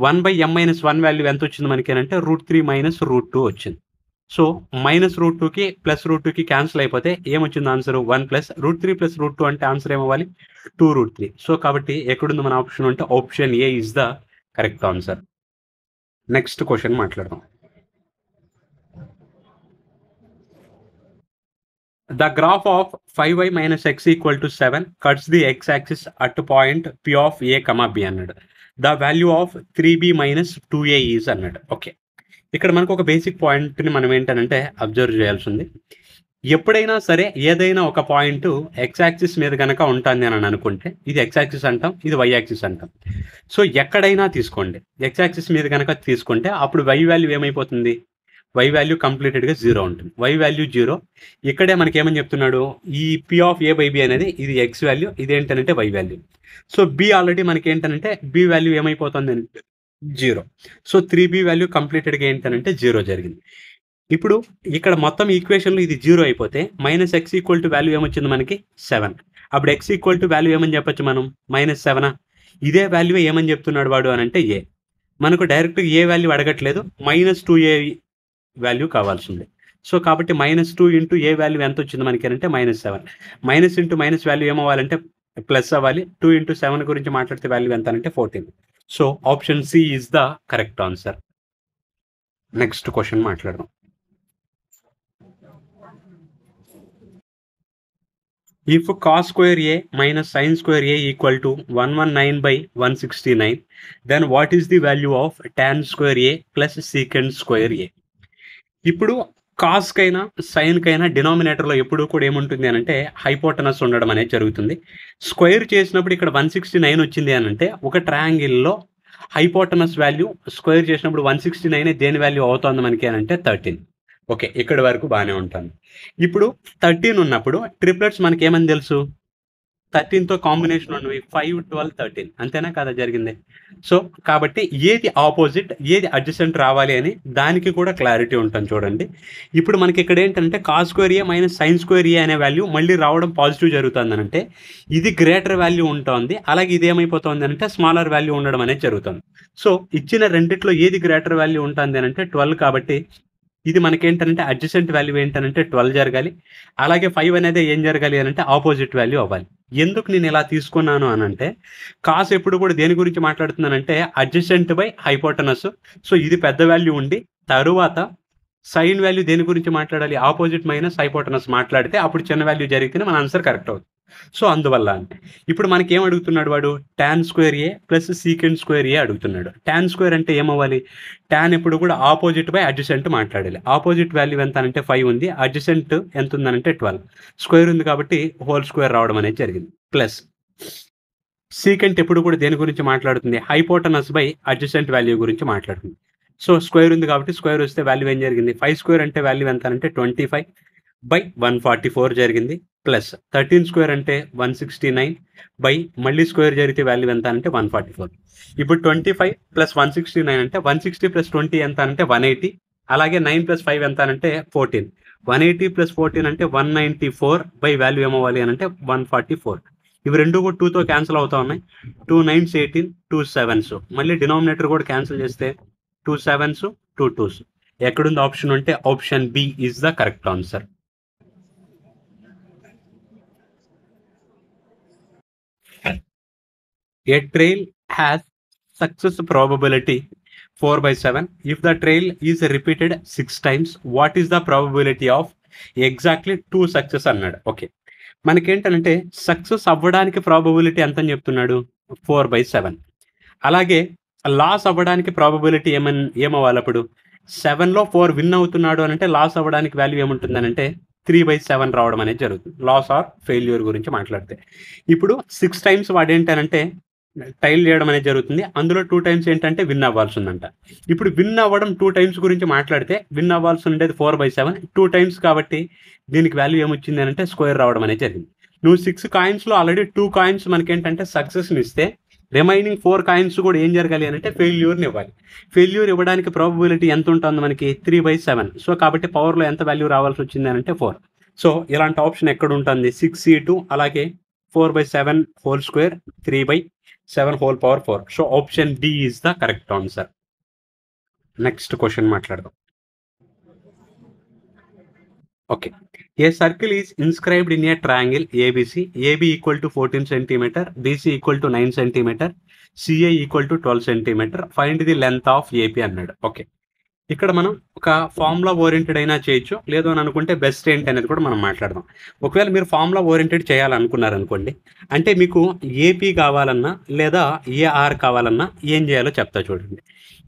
1/m-1 వాల్యూ ఎంత వచ్చింది మనకి అంటే √3 మైనస్ √2 వచ్చింది. సో మైనస్ √2కి ప్లస్ √2కి క్యాన్సిల్ అయిపోతే ఏమొచ్చింది ఆన్సర్, 1 ప్లస్ √3 ప్లస్ √2 అంటే ఆన్సర్ ఏమవ్వాలి, 2√3. సో కాబట్టి ఎక్కడుంది మన ఆప్షన్ అంటే option A is the correct answer. Next question మాట్లాడదాం. The graph of 5y minus x equal to 7 cuts the x-axis at point P of a, b అన్నాడు. The value of 3b minus 2a is అన్నాడు. ఓకే, ఇక్కడ మనకు ఒక బేసిక్ పాయింట్ని మనం ఏంటంటే అబ్జర్వ్ చేయాల్సి ఉంది. ఎప్పుడైనా సరే ఏదైనా ఒక పాయింట్ x-యాక్సిస్ మీద కనుక ఉంటుంది అని అనుకుంటే ఇది x-యాక్సిస్ అంటాం, ఇది y-యాక్సిస్ అంటాం. సో ఎక్కడైనా తీసుకోండి, x-యాక్సిస్ మీద కనుక తీసుకుంటే అప్పుడు y వాల్యూ ఏమైపోతుంది, y వాల్యూ కంప్లీటెడ్గా 0 ఉంటుంది. y value 0. ఇక్కడే మనకి ఏమని చెప్తున్నాడు, ఈ p of a by b అనేది ఇది x వాల్యూ, ఇది ఏంటంటే y value. So b already మనకి ఏంటంటే b వాల్యూ ఏమైపోతుంది అంటే 0. సో 3b వాల్యూ కంప్లీటెడ్గా ఏంటంటే 0 జరిగింది. ఇప్పుడు ఇక్కడ మొత్తం ఈక్వేషన్లో ఇది 0 అయిపోతే minus x equal to value ఏమొచ్చింది మనకి 7. అప్పుడు x ఈక్వల్ టు వాల్యూ ఏమని చెప్పచ్చు మనం, -7. ఇదే వాల్యూ ఏమని చెప్తున్నాడు వాడు అని అంటే a. మనకు డైరెక్ట్గా ఏ వాల్యూ అడగట్లేదు, -2a వాల్యూ కావాల్సి ఉంది. సో కాబట్టి -2 ఇంటూ ఏ వాల్యూ ఎంత వచ్చింది మనకి అంటే -7. మైనస్ ఇంటూ మైనస్ వాల్యూ ఏమవ్వాలంటే ప్లస్ అవ్వాలి. 2 ఇంటూ 7 గురించి మాట్లాడితే వాల్యూ ఎంత అంటే 14. So option C is the correct answer. Next question మాట్లాడదాం. If cos square a minus sin square a equal to 119/169, then what is the value of tan square a plus secant square a? ఇప్పుడు కాస్కైనా సైన్కైనా డినామినేటర్లో ఎప్పుడూ కూడా ఏముంటుంది అని అంటే హైపోటనస్ ఉండడం అనేది జరుగుతుంది. స్క్వేర్ చేసినప్పుడు ఇక్కడ 169 వచ్చింది అని అంటే ఒక ట్రయాంగిల్లో హైపోటనస్ వాల్యూ స్క్వేర్ చేసినప్పుడు 169 దేని వాల్యూ అవుతుంది మనకి అని అంటే 13. ఓకే, ఇక్కడ వరకు బాగానే ఉంటుంది. ఇప్పుడు 13 ఉన్నప్పుడు ట్రిప్లెట్స్ మనకి ఏమని తెలుసు, 13తో కాంబినేషన్ ఉన్నవి 5, 12, 13 అంతేనా కదా జరిగింది. సో కాబట్టి ఏది ఆపోజిట్ ఏది అడ్జసెంట్ రావాలి అని దానికి కూడా క్లారిటీ ఉంటుంది చూడండి. ఇప్పుడు మనకి ఇక్కడ ఏంటంటే కాస్ స్క్వేర్ ఏ మైనస్ సైన్ స్క్వేర్ ఏ అనే వాల్యూ మళ్ళీ రావడం పాజిటివ్ జరుగుతుంది అని అంటే ఇది గ్రేటర్ వాల్యూ ఉంటుంది, అలాగే ఇది ఏమైపోతుంది అంటే స్మాలర్ వాల్యూ ఉండడం అనేది జరుగుతుంది. సో ఇచ్చిన రెండిట్లో ఏది గ్రేటర్ వాల్యూ ఉంటుంది అని అంటే 12. కాబట్టి ఇది మనకేంటంటే అడ్జసెంట్ వాల్యూ ఏంటంటే 12 జరగాలి, అలాగే 5 అనేది ఏం జరగాలి అని అంటే ఆపోజిట్ వాల్యూ అవ్వాలి. ఎందుకు నేను ఇలా తీసుకున్నాను అని అంటే కాస్ ఎప్పుడు కూడా దేని గురించి మాట్లాడుతున్నానంటే అడ్జసెంట్ బై హైపోటనస్. సో ఇది పెద్ద వాల్యూ ఉండి తరువాత సైన్ వాల్యూ దేని గురించి మాట్లాడాలి, ఆపోజిట్ మైనస్ హైపోటనస్ మాట్లాడితే అప్పుడు చిన్న వాల్యూ జరిగితే మన ఆన్సర్ కరెక్ట్ అవుతుంది. సో అందువల్ల ఇప్పుడు మనకి ఏం అడుగుతున్నాడు వాడు, tan స్క్వేర్ ఏ ప్లస్ సీకెంట్ స్క్వేర్ ఏ అడుగుతున్నాడు. tan స్క్వేర్ అంటే ఏమవ్వాలి, tan ఎప్పుడు కూడా ఆపోజిట్ బై అడ్జసెంట్ మాట్లాడాలి. ఆపోజిట్ వాల్యూ ఎంత అంటే 5 ఉంది, అడ్జసెంట్ ఎంత ఉందనంటే 12, స్క్వేర్ ఉంది కాబట్టి హోల్ స్క్వేర్ రావడం అనేది జరిగింది. ప్లస్ సీకెంట్ ఎప్పుడు కూడా దేని గురించి మాట్లాడుతుంది, హైపోటనస్ బై అడ్జసెంట్ వాల్యూ గురించి మాట్లాడుతుంది. సో స్క్వేర్ ఉంది కాబట్టి స్క్వేర్ వస్తే వాల్యూ ఏం జరిగింది, 5 స్క్వేర్ అంటే వాల్యూ ఎంత అంటే 25/144 జరిగింది. ప్లస్ 13 స్క్వేర్ అంటే 169 బై మళ్ళీ స్క్వేర్ జరిగితే వాల్యూ ఎంత అంటే 144. ఇప్పుడు 25 ప్లస్ 169 అంటే 160 ప్లస్ 20 ఎంత అంటే 180, అలాగే 9 ప్లస్ 5 ఎంత అంటే 14. 180 ప్లస్ 14 అంటే 194 బై వాల్యూ ఏమవ్వాలి అని అంటే 144. ఇవి రెండు కూడా 2తో క్యాన్సిల్ అవుతా ఉన్నాయి. 2 9s 18, 2 7s. మళ్ళీ డినామినేటర్ కూడా క్యాన్సిల్ చేస్తే 2 7s, 2 2s. ఎక్కడుంది ఆప్షన్ అంటే option B is the correct answer. A trail has success probability 4/7. If the trail is repeated 6 times, what is the probability of exactly 2 success అన్నాడు. ఓకే. మనకేంటనంటే సక్సెస్ అవ్వడానికి ప్రాబబిలిటీ ఎంతని చెప్తున్నాడు? 4/7. అలాగే లాస్ అవ్వడానికి ప్రాబబిలిటీ ఏమవ్వాలప్పుడు? 7లో 4 విన్ అవుతున్నాడు అనంటే లాస్ అవ్వడానికి వాల్యూ ఏముంటుందనంటే 3/7 రావడం అనేది జరుగుతుంది. లాస్ ఆర్ ఫెయిల్యూర్ గురించి మాట్లాడితే. ఇప్పుడు 6 టైమ్స్ వాడేంటనంటే టైల్ చేయడం అనేది జరుగుతుంది. అందులో 2 టైమ్స్ ఏంటంటే విన్ అవ్వాల్సిందంట. ఇప్పుడు విన్ అవ్వడం 2 టైమ్స్ గురించి మాట్లాడితే విన్ అవ్వాల్సి ఉండేది 4/7, 2 టైమ్స్ కాబట్టి దీనికి వాల్యూ ఏమొచ్చింది అనంటే స్క్వేర్ రావడం అనేది జరిగింది. నువ్వు 6 కాయిన్స్లో ఆల్రెడీ 2 కాయిన్స్ మనకేంటంటే సక్సెస్ని ఇస్తే రిమైనింగ్ 4 కాయిన్స్ కూడా ఏం జరగాలి అంటే ఫెయిల్యూర్ని ఇవ్వాలి. ఫెయిల్యూర్ ఇవ్వడానికి ప్రాబబిలిటీ ఎంత ఉంటుంది మనకి? 3/7. సో కాబట్టి పవర్లో ఎంత వాల్యూ రావాల్సి వచ్చింది అంటే 4. సో ఇలాంటి ఆప్షన్ ఎక్కడ ఉంటుంది? 6C2 అలాగే 4/7 whole square 3/7 whole power 4. So option D is the correct answer. Next question మాట్లాడదాం. Okay. A circle is inscribed in a triangle ABC. AB equal to 14 centimetre, BC equal to 9 centimetre, CA equal to 12 centimetre. Find the length of AP అన్నాడు. ఓకే. ఇక్కడ మనం ఒక ఫార్ములా ఓరియంటెడ్ అయినా చేయొచ్చు, లేదు అని అనుకుంటే బెస్ట్ ఏంటి అనేది కూడా మనం మాట్లాడదాం. ఒకవేళ మీరు ఫార్ములా ఓరియంటెడ్ చేయాలనుకున్నారనుకోండి, అంటే మీకు ఏపీ కావాలన్నా లేదా ఏఆర్ కావాలన్నా ఏం చేయాలో చెప్తా చూడండి.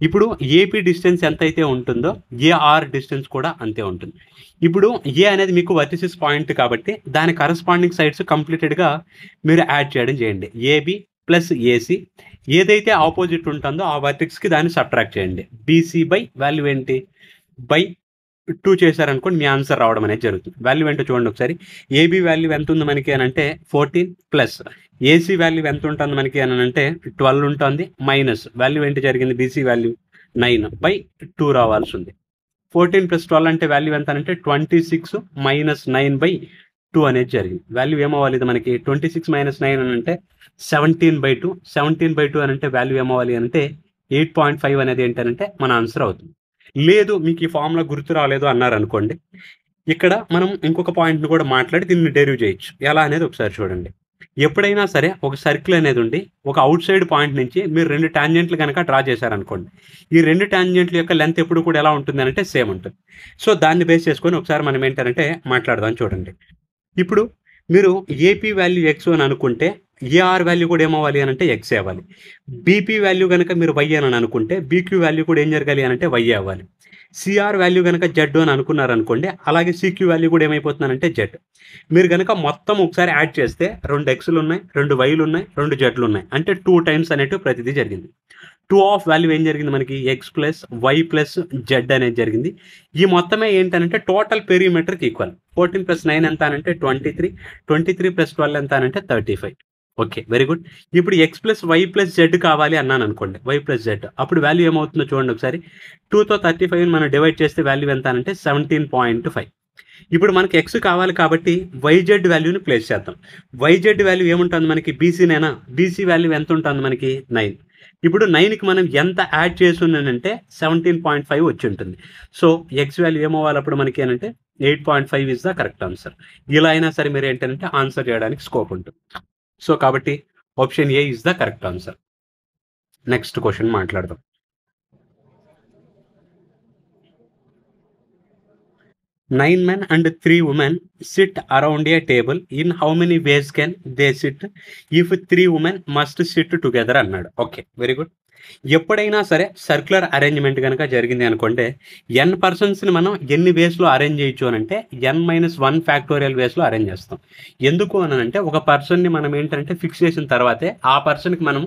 ఇప్పుడు ఏపీ డిస్టెన్స్ ఎంత అయితే ఉంటుందో ఏఆర్ డిస్టెన్స్ కూడా అంతే ఉంటుంది. ఇప్పుడు ఏ అనేది మీకు వర్టిసిస్ పాయింట్ కాబట్టి దాని కరస్పాండింగ్ సైడ్స్ కంప్లీటెడ్గా మీరు యాడ్ చేయడం చేయండి. ఏబి ప్లస్ ఏసీ ఏదైతే ఆపోజిట్ ఉంటుందో ఆ వర్టెక్స్కి దాన్ని సబ్ట్రాక్ట్ చేయండి. బీసీ బై వాల్యూ ఏంటి? బై 2 చేశారనుకోండి మీ ఆన్సర్ రావడం అనేది జరుగుతుంది. వాల్యూ ఏంటో చూడండి ఒకసారి. ఏబీ వాల్యూ ఎంత ఉంది మనకి అని అంటే 14 ప్లస్ ఏసీ వాల్యూ ఎంత ఉంటుంది మనకి అని అంటే 12 ఉంటుంది, మైనస్ వాల్యూ ఏంటి జరిగింది? బీసీ వాల్యూ 9/2 రావాల్సి ఉంది. 14 ప్లస్ 12 అంటే వాల్యూ ఎంత అంటే 26 మైనస్ 9/2 అనేది జరిగింది. వాల్యూ ఏమవ్వాలి ఇది మనకి? 26 మైనస్ 9 అని అంటే 17/2. 17/2 అని అంటే వాల్యూ ఏమవ్వాలి అంటే 8.5 అనేది ఏంటంటే మన ఆన్సర్ అవుతుంది. లేదు మీకు ఈ ఫార్ములా గుర్తు రాలేదు అన్నారు అనుకోండి, ఇక్కడ మనం ఇంకొక పాయింట్ని కూడా మాట్లాడి దీన్ని డెరివ్ చేయొచ్చు. ఎలా అనేది ఒకసారి చూడండి. ఎప్పుడైనా సరే ఒక సర్కిల్ అనేది ఉండి ఒక అవుట్ సైడ్ పాయింట్ నుంచి మీరు 2 టాంజెంట్లు కనుక డ్రా చేశారనుకోండి, ఈ 2 టాంజెంట్ల యొక్క లెంత్ ఎప్పుడు కూడా ఎలా ఉంటుంది అంటే సేమ్ ఉంటుంది. సో దాన్ని బేస్ చేసుకొని ఒకసారి మనం ఏంటంటే మాట్లాడదాం చూడండి. ఇప్పుడు మీరు ఏపీ వాల్యూ ఎక్స్ అని అనుకుంటే ఏఆర్ వాల్యూ కూడా ఏమవ్వాలి అని అంటే ఎక్స్ అవ్వాలి. బీపీ వాల్యూ కనుక మీరు వై అని అనుకుంటే బీక్యూ వాల్యూ కూడా ఏం జరగాలి అని అంటే వై అవ్వాలి. సిఆర్ వాల్యూ కనుక జెడ్ అని అనుకున్నారనుకోండి, అలాగే సిక్యూ వాల్యూ కూడా ఏమైపోతుందనంటే జెడ్. మీరు కనుక మొత్తం ఒకసారి యాడ్ చేస్తే 2 ఎక్స్లు ఉన్నాయి, 2 వైలు ఉన్నాయి, 2 జెడ్లు ఉన్నాయి, అంటే 2 టైమ్స్ అనేటివి ప్రతిదీ జరిగింది. 2 ఆఫ్ వాల్యూ ఏం జరిగింది మనకి? X plus why plus Z అనేది జరిగింది. ఈ మొత్తమే ఏంటంటే టోటల్ పెరిమీటర్కి ఈక్వల్. 14 ప్లస్ 9 ఎంత అనంటే 23, 23 ప్లస్ 12 ఎంత అనంటే 35. Okay, very good. ఇప్పుడు x plus why plus z కావాలి అన్నాను అనుకోండి, వై ప్లస్ జెడ్, అప్పుడు వాల్యూ ఏమవుతుందో చూడండి ఒకసారి. 2తో 35 మనం డివైడ్ చేస్తే వాల్యూ ఎంత అంటే 17.5. ఇప్పుడు మనకి ఎక్స్ కావాలి కాబట్టి వైజెడ్ వాల్యూని ప్లేస్ చేద్దాం. వైజెడ్ వాల్యూ ఏముంటుంది మనకి? బీసీనేనా? బీసీ వాల్యూ ఎంత ఉంటుంది మనకి? 9. ఇప్పుడు 9కి మనం ఎంత యాడ్ చేసి ఉన్నానంటే 17.5 వచ్చి ఉంటుంది. సో ఎక్స్ వాల్యూ ఏమవ్వాలి అప్పుడు మనకి అంటే 8.5 ఇస్ ద కరెక్ట్ ఆన్సర్. ఇలా అయినా సరే మీరు ఏంటంటే ఆన్సర్ చేయడానికి స్కోప్ ఉంటుంది. సో కాబట్టి option A is the correct answer. Next question మాట్లాడదాం. Nine men and 3 women sit around a table. In how many ways can they sit if 3 women must sit together అన్నాడు. Okay, very good. ఎప్పుడైనా సరే సర్క్యులర్ అరేంజ్మెంట్ కనుక జరిగింది అనుకోండి, n పర్సన్స్ని మనం ఎన్ని వేస్లో అరేంజ్ చేయొచ్చు అని అంటే n-1 ఫ్యాక్టోరియల్ వేస్లో అరేంజ్ చేస్తాం. ఎందుకు అని అంటే ఒక పర్సన్ని మనం ఏంటంటే ఫిక్స్ చేసిన తర్వాతే ఆ పర్సన్కి మనం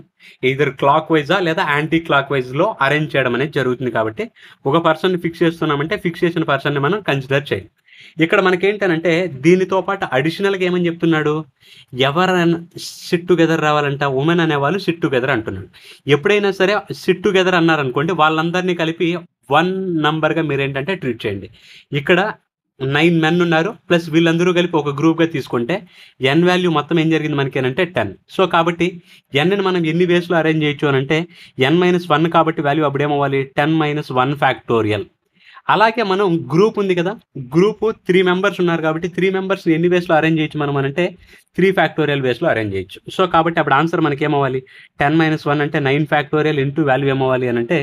ఇద్దరు క్లాక్ వైజా లేదా యాంటీ క్లాక్ వైజ్లో అరేంజ్ చేయడం అనేది జరుగుతుంది. కాబట్టి ఒక పర్సన్ని ఫిక్స్ చేస్తున్నామంటే ఫిక్స్ చేసిన పర్సన్ని మనం కన్సిడర్ చేయాలి. ఇక్కడ మనకేంటనంటే దీనితో పాటు అడిషనల్గా ఏమని చెప్తున్నాడు? ఎవరైనా సిట్ టుగెదర్ రావాలంట, ఉమెన్ అనేవాళ్ళు సిట్ టుగెదర్ అంటున్నాడు. ఎప్పుడైనా సరే సిట్ టుగెదర్ అన్నారనుకోండి, వాళ్ళందరినీ కలిపి 1 నంబర్గా మీరు ఏంటంటే ట్రీట్ చేయండి. ఇక్కడ 9 men ఉన్నారు, ప్లస్ వీళ్ళందరూ కలిపి ఒక గ్రూప్గా తీసుకుంటే n వాల్యూ మొత్తం ఏం జరిగింది మనకి అంటే 10. సో కాబట్టి nని మనం ఎన్ని వేస్లో అరేంజ్ చేయొచ్చు అని అంటే n-1 కాబట్టి వాల్యూ అప్పుడు ఏమవ్వాలి? 10-1 ఫ్యాక్టోరియల్. అలాగే మనం గ్రూప్ ఉంది కదా, గ్రూప్ 3 మెంబర్స్ ఉన్నారు కాబట్టి 3 మెంబర్స్ ఎన్ని వేస్లో అరేంజ్ చేయొచ్చు మనం అంటే 3 ఫ్యాక్టోరియల్ వేస్లో అరేంజ్ చేయొచ్చు. సో కాబట్టి అప్పుడు ఆన్సర్ మనకి ఏమవ్వాలి? 10-1 అంటే 9 ఫ్యాక్టోరియల్ ఇంటూ వాల్యూ ఏమవ్వాలి అని అంటే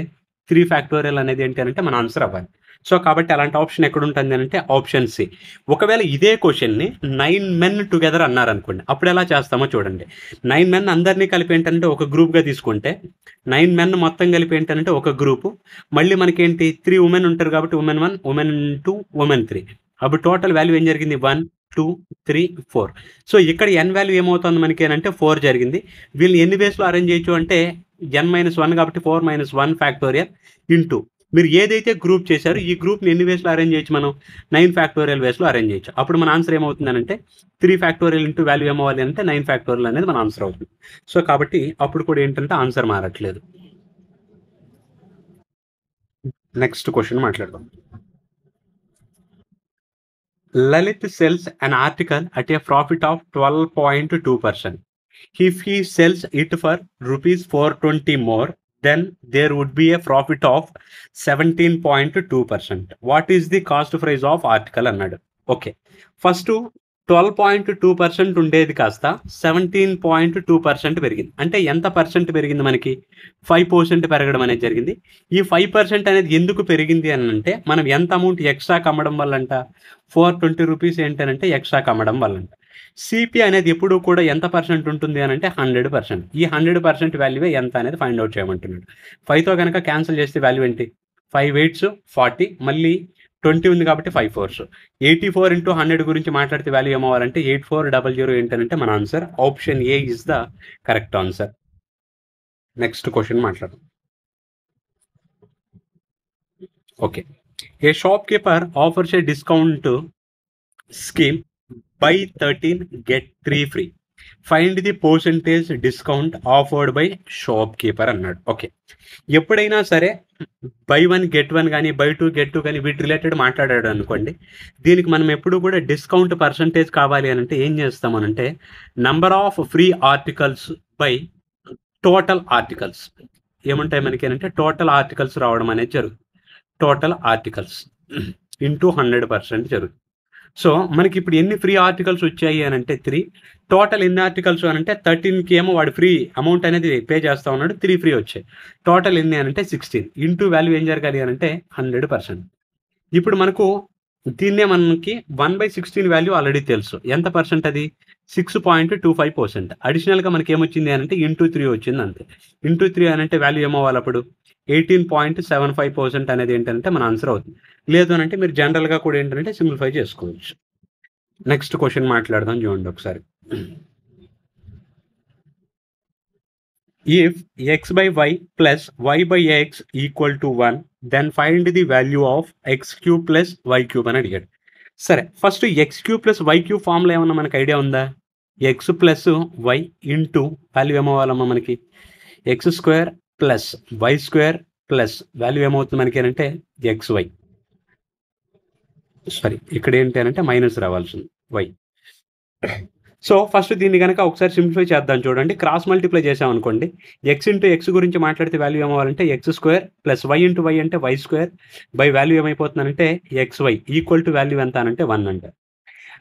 3 ఫ్యాక్టోరియల్ అనేది ఏంటి అంటే మన ఆన్సర్ అవ్వాలి. సో కాబట్టి అలాంటి ఆప్షన్ ఎక్కడ ఉంటుంది అంటే ఆప్షన్ సి. ఒకవేళ ఇదే క్వశ్చన్ని 9 మెన్ టుగెదర్ అన్నారనుకోండి, అప్పుడు ఎలా చేస్తామో చూడండి. 9 మెన్ అందరినీ కలిపి ఏంటంటే ఒక గ్రూప్గా తీసుకుంటే 9 మెన్ మొత్తం కలిపి ఏంటంటే ఒక గ్రూపు, మళ్ళీ మనకేంటి 3 ఉమెన్ ఉంటారు కాబట్టి ఉమెన్ 1, ఉమెన్ 2, ఉమెన్ 3. అప్పుడు టోటల్ వాల్యూ ఏం జరిగింది 1, 2, 3, 4. సో ఇక్కడ ఎన్ వాల్యూ ఏమవుతుంది మనకి అంటే 4 జరిగింది. వీళ్ళని ఎన్ని వేస్లో అరేంజ్ చేయొచ్చు అంటే n-1 కాబట్టి 4 - 1 ఫ్యాక్టోరియల్ ఇంటూ మీరు ఏదైతే గ్రూప్ చేశారో ఈ గ్రూప్ని ఎన్ని వేస్లో అరేంజ్ చేయొచ్చు మనం 9 ఫ్యాక్టోరియల్ వేస్లో అరేంజ్ చేయొచ్చు. అప్పుడు మన ఆన్సర్ ఏమవుతుందనంటే 3 ఫ్యాక్టోరియల్ ఇంటూ వాల్యూ ఏమవ్వాలి అంటే 9 ఫ్యాక్టోరియల్ అనేది మన ఆన్సర్ అవుతుంది. సో కాబట్టి అప్పుడు కూడా ఏంటంటే ఆన్సర్ మారట్లేదు. నెక్స్ట్ క్వశ్చన్ మాట్లాడదాం. Lalit sells an article at a profit of 12.2%. If he sells it for rupees 420 more, then there would be a profit of 17.2%. What is the cost price of article అన్నాడు. ఓకే, ఫస్ట్ 12.2% ఉండేది కాస్త 17.2% పెరిగింది. అంటే ఎంత పర్సెంట్ పెరిగింది మనకి? 5% పెరగడం అనేది జరిగింది. ఈ 5% అనేది ఎందుకు పెరిగింది అని అంటే మనం ఎంత అమౌంట్ ఎక్స్ట్రా అమ్మడం వల్లంట 420 రూపీస్ ఏంటనంటే ఎక్స్ట్రా అమ్మడం వల్లంట. సిపి అనేది ఎప్పుడు కూడా ఎంత పర్సెంట్ ఉంటుంది అని అంటే 100%. ఈ 100% వాల్యూవే ఎంత అనేది ఫైండ్ అవుట్ చేయమంటున్నాడు. 5తో కనుక క్యాన్సిల్ చేస్తే వాల్యూ ఏంటి? 5 8s 40, మళ్ళీ 20 ఉంది కాబట్టి 5 4s. 84 × 100 గురించి మాట్లాడితే వాల్యూ ఏమవ్వాలంటే 8400 ఏంటంటే మన answer. Option A is the correct answer. Next question మాట్లాడదాం. Okay, a shopkeeper offers a discount scheme buy 13 get 3 free. Find the percentage discount offered by shopkeeper అన్నాడు. ఓకే, ఎప్పుడైనా సరే బై 1 get 1 కానీ బై 2 get 2 కానీ వీటి రిలేటెడ్ మాట్లాడాడు అనుకోండి, దీనికి మనం ఎప్పుడు కూడా డిస్కౌంట్ పర్సెంటేజ్ కావాలి అని అంటే ఏం చేస్తామనంటే number of free articles by total articles ఏముంటాయి మనకి అంటే టోటల్ ఆర్టికల్స్ రావడం అనేది జరుగుతుంది. టోటల్ ఆర్టికల్స్ ఇంటూ 100% జరుగుతుంది. సో మనకి ఇప్పుడు ఎన్ని ఫ్రీ ఆర్టికల్స్ వచ్చాయి అని అంటే 3. టోటల్ ఎన్ని ఆర్టికల్స్ అని అంటే 13కి ఏమో వాడు ఫ్రీ అమౌంట్ అనేది పే చేస్తా ఉన్నాడు, 3 ఫ్రీ వచ్చాయి. టోటల్ ఎన్ని అని అంటే 16 ఇంటూ వాల్యూ ఏం జరగాలి అని అంటే 100%. ఇప్పుడు మనకు దీన్నే మనకి 1/16 వాల్యూ ఆల్రెడీ తెలుసు. ఎంత పర్సెంట్ అది? 6.25%. అడిషనల్గా మనకి ఏమొచ్చింది అని అంటే ఇంటూ 3 వచ్చింది అంతే. ఇంటూ 3 అని అంటే వాల్యూ ఏమవ్వాలి అప్పుడు 18.75% అనేది ఏంటంటే మన ఆన్సర్ అవుతుంది. లేదు అని అంటే మీరు జనరల్గా కూడా ఏంటంటే సింప్లిఫై చేసుకోవచ్చు. నెక్స్ట్ క్వశ్చన్ మాట్లాడదాం చూడండి ఒకసారి. If x/y plus y/x equal to 1, then find the value of x³ plus y³ అని అడిగాడు. సరే, first x³ plus y³ formula ఏమన్నా మనకు ఐడియా ఉందా? x plus y into value ఏమవ్వాలమ్మా మనకి x² plus y² plus value ఏమవుతుంది మనకి అంటే xy. సారీ, ఇక్కడ ఏంటి అంటే మైనస్ రావాల్సింది y. సో ఫస్ట్ దీన్ని కనుక ఒకసారి సింప్లిఫై చేద్దాం చూడండి. క్రాస్ మల్టిప్లై చేసాం అనుకోండి, x ఇంటూ ఎక్స్ గురించి మాట్లాడితే వాల్యూ ఏమవ్వాలంటే x² plus y into y అంటే y² బై వాల్యూ ఏమైపోతుందంటే xy ఈక్వల్ టు వాల్యూ ఎంత అంటే 1 అంటే.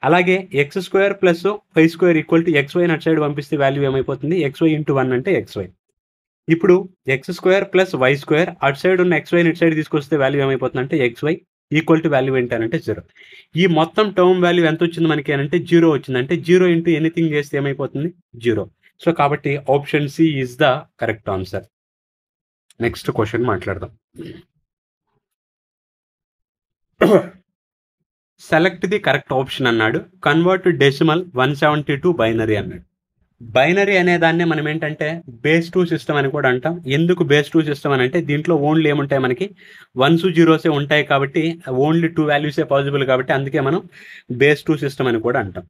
అలాగే x² plus y² equal to xy అటు సైడ్ పంపిస్తే వాల్యూ ఏమైపోతుంది xy ఇంటూ 1 అంటే xy. ఇప్పుడు x² ప్లస్ y² అటు సైడ్ ఉన్న xy ఇటు సైడ్ తీసుకొస్తే వాల్యూ ఏమైపోతుంది అంటే xy ఈక్వల్ టు వాల్యూ ఏంటంటే 0. ఈ మొత్తం టర్మ్ వాల్యూ ఎంత వచ్చింది మనకి అంటే 0 వచ్చింది. అంటే 0 ఇంటూ ఎనీథింగ్ చేస్తే ఏమైపోతుంది 0. సో కాబట్టి option C is the correct answer. Next question మాట్లాడదాం. సెలెక్ట్ ది కరెక్ట్ ఆప్షన్ అన్నాడు. కన్వర్ట్ డెసిమల్ 172 బైనరీ అన్నాడు. బైనరీ అనే దాన్నే మనం ఏంటంటే బేస్ 2 సిస్టమ్ అని కూడా అంటాం. ఎందుకు బేస్ 2 సిస్టమ్ అని అంటే దీంట్లో ఓన్లీ ఏముంటాయి మనకి 1s 0s ఉంటాయి కాబట్టి ఓన్లీ 2 వాల్యూసే పాసిబుల్ కాబట్టి అందుకే మనం బేస్ 2 సిస్టమ్ అని కూడా అంటాం.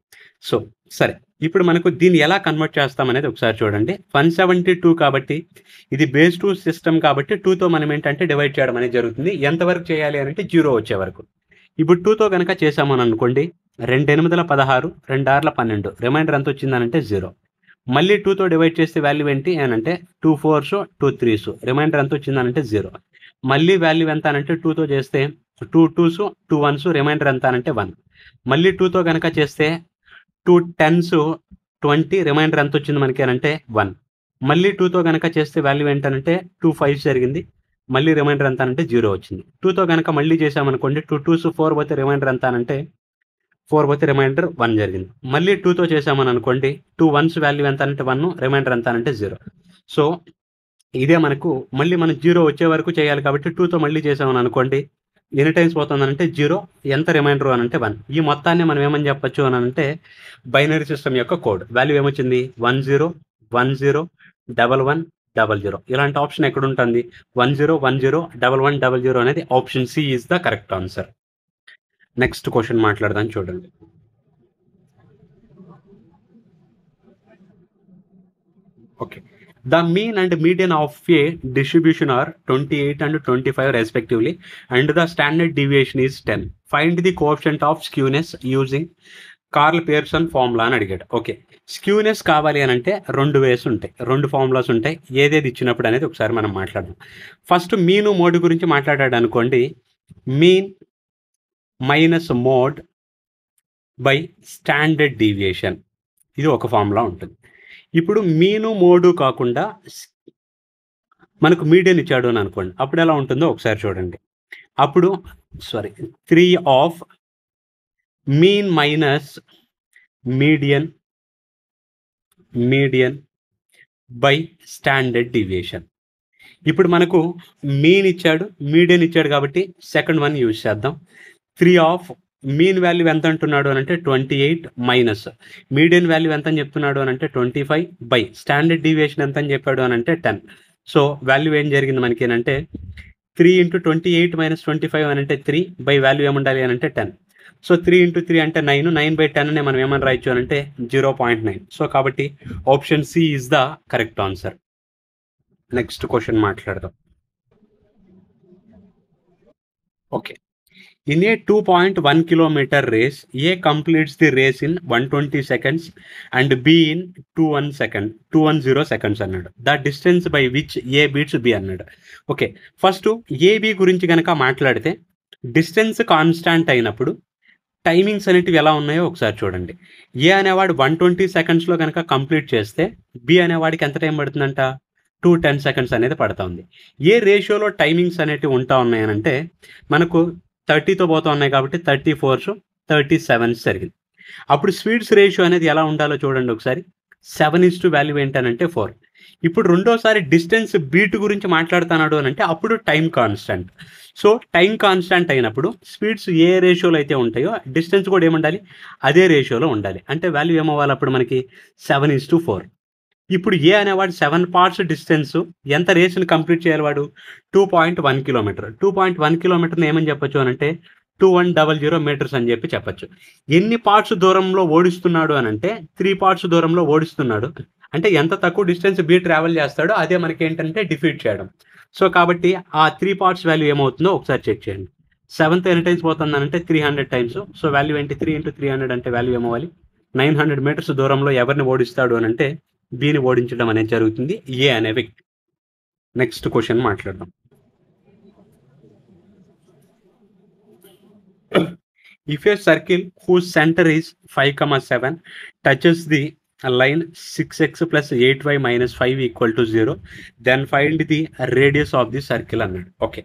సో సరే, ఇప్పుడు మనకు దీన్ని ఎలా కన్వర్ట్ చేస్తాం అనేది ఒకసారి చూడండి. 172 కాబట్టి ఇది బేస్ 2 సిస్టమ్ కాబట్టి 2తో మనం ఏంటంటే డివైడ్ చేయడం అనేది జరుగుతుంది. ఎంతవరకు చేయాలి అని అంటే 0 వచ్చే వరకు. ఇప్పుడు 2తో కనుక చేసామని అనుకోండి, 2 8 16, 2 6 12, రిమైండర్ ఎంత వచ్చిందనంటే 0. మళ్ళీ 2తో డివైడ్ చేస్తే వాల్యూ ఏంటి అని అంటే 2 4s 2 3s, రిమైండర్ ఎంత వచ్చిందనంటే 0. మళ్ళీ వాల్యూ ఎంత అనంటే 2తో చేస్తే 2 2s 2 1s, రిమైండర్ ఎంత అనంటే 1. మళ్ళీ 2తో కనుక చేస్తే 2 10s 20, రిమైండర్ ఎంత వచ్చింది మనకి అనంటే 1. మళ్ళీ 2తో కనుక చేస్తే వాల్యూ ఏంటనంటే 2 5s జరిగింది. మళ్ళీ రిమైండర్ ఎంత అంటే 0 వచ్చింది. 2తో కనుక మళ్ళీ చేసామనుకోండి 2 2s 4 పోతే రిమైండర్ ఎంత అంటే 4 పోతే రిమైండర్ 1 జరిగింది. మళ్ళీ 2తో చేసామని అనుకోండి 2 1s వాల్యూ ఎంత అంటే 1, రిమైండర్ ఎంత అంటే 0. సో ఇదే మనకు మళ్ళీ మనం 0 వచ్చే వరకు చేయాలి కాబట్టి 2తో మళ్ళీ చేసామని అనుకోండి ఎన్ని టైమ్స్ పోతుందనంటే 0, ఎంత రిమైండర్ అని అంటే 1. ఈ మొత్తాన్ని మనం ఏమని చెప్పొచ్చు అని అంటే బైనరీ సిస్టమ్ యొక్క కోడ్ వాల్యూ ఏమొచ్చింది 10 10 11 00. ఇలాంటి ఆప్షన్ ఎక్కడ ఉంటుంది 10 10 11 00 అనేది option C is the correct answer. Next question మాట్లాడదాం చూడండి. Okay, the mean and median of a distribution are 28 and 25 respectively and the standard deviation is 10. Find the coefficient of skewness using curl Pearson formula అని అడిగాడు. ఓకే, స్క్యూనెస్ కావాలి అని అంటే 2 వేస్ ఉంటాయి, 2 ఫార్ములాస్ ఉంటాయి. ఏదేది ఇచ్చినప్పుడు అనేది ఒకసారి మనం మాట్లాడదాం. ఫస్ట్ మీను మోడ్ గురించి మాట్లాడాడు అనుకోండి, mean minus mode by standard deviation, ఇది ఒక ఫార్ములా ఉంటుంది. ఇప్పుడు మీను మోడు కాకుండా మనకు మీడియన్ ఇచ్చాడు అని అనుకోండి, అప్పుడు ఎలా ఉంటుందో ఒకసారి చూడండి. అప్పుడు 3 of mean minus median by standard deviation. ఇప్పుడు మనకు మీన్ ఇచ్చాడు, మీడియన్ ఇచ్చాడు కాబట్టి సెకండ్ వన్ యూజ్ చేద్దాం. 3 ఆఫ్ మీన్ వాల్యూ ఎంత అంటున్నాడు అని అంటే 28 మైనస్ మీడియన్ వాల్యూ ఎంత అని చెప్తున్నాడు అని అంటే 25 బై స్టాండర్డ్ డీవియేషన్ ఎంత అని చెప్పాడు అని అంటే 10. సో వాల్యూ ఏం జరిగింది మనకి అంటే 3 × 28 మైనస్ 25 అని అంటే 3 బై వాల్యూ ఏముండాలి అని అంటే 10. సో 3 × 3 అంటే 9, 9/10 ని మనం ఏమని రాయొచ్చు అని అంటే 0.9. సో కాబట్టి option C is the correct answer. Next question మాట్లాడదాం. Okay, in a 2.1 kilometer race, A completes the race in 120 seconds and B in 210 seconds అన్నాడు. The distance by which A beats B అన్నాడు. ఓకే, ఫస్ట్ AB గురించి కనుక మాట్లాడితే డిస్టెన్స్ కాన్స్టాంట్ అయినప్పుడు టైమింగ్స్ అనేటివి ఎలా ఉన్నాయో ఒకసారి చూడండి. ఏ అనేవాడు 120 సెకండ్స్లో కనుక కంప్లీట్ చేస్తే బి అనేవాడికి ఎంత టైం పడుతుందంట 210 సెకండ్స్ అనేది పడుతూ ఉంది. ఏ రేషియోలో టైమింగ్స్ అనేటివి ఉంటా ఉన్నాయనంటే మనకు 30తో పోతూ ఉన్నాయి కాబట్టి 34s 37s జరిగింది. అప్పుడు స్పీడ్స్ రేషియో అనేది ఎలా ఉండాలో చూడండి ఒకసారి. 7:1 వాల్యూ ఏంటనంటే 4. ఇప్పుడు రెండోసారి డిస్టెన్స్ బీట్ గురించి మాట్లాడుతున్నాడు అని అంటే అప్పుడు time constant. So time constant అయినప్పుడు స్పీడ్స్ ఏ రేషియోలో అయితే ఉంటాయో డిస్టెన్స్ కూడా ఏముండాలి అదే రేషియోలో ఉండాలి. అంటే వాల్యూ ఏమవ్వాలి అప్పుడు మనకి 7:4. ఇప్పుడు ఏ అనేవాడు 7 parts డిస్టెన్స్ ఎంత రేస్ని కంప్లీట్ చేయాలి వాడు 2.1 కిలోమీటర్. 2.1 కిలోమీటర్ని ఏమని చెప్పొచ్చు అని అంటే 2100 మీటర్స్ అని చెప్పచ్చు. ఎన్ని పార్ట్స్ దూరంలో ఓడిస్తున్నాడు అని అంటే 3 parts దూరంలో ఓడిస్తున్నాడు. అంటే ఎంత తక్కువ డిస్టెన్స్ బీ ట్రావెల్ చేస్తాడో అదే మనకి ఏంటంటే డిఫీట్ చేయడం. సో కాబట్టి ఆ 3 parts వాల్యూ ఏమవుతుందో ఒకసారి చెక్ చేయండి. 7th ఎన్ని టైమ్స్ పోతుందని అంటే 300 టైమ్స్. సో వాల్యూ ఏంటి 3 × 300 అంటే వాల్యూ ఏమవ్వాలి 900 మీటర్స్ దూరంలో ఎవరిని ఓడిస్తాడు అని అంటే బీని ఓడించడం అనేది జరుగుతుంది ఏ అనే వ్యక్తి. నెక్స్ట్ క్వశ్చన్ మాట్లాడదాం. If a circle whose center is 5,7 touches the line 6x plus 8y minus 5 equal to 0, then find the radius of the circle అన్నాడు. ఓకే,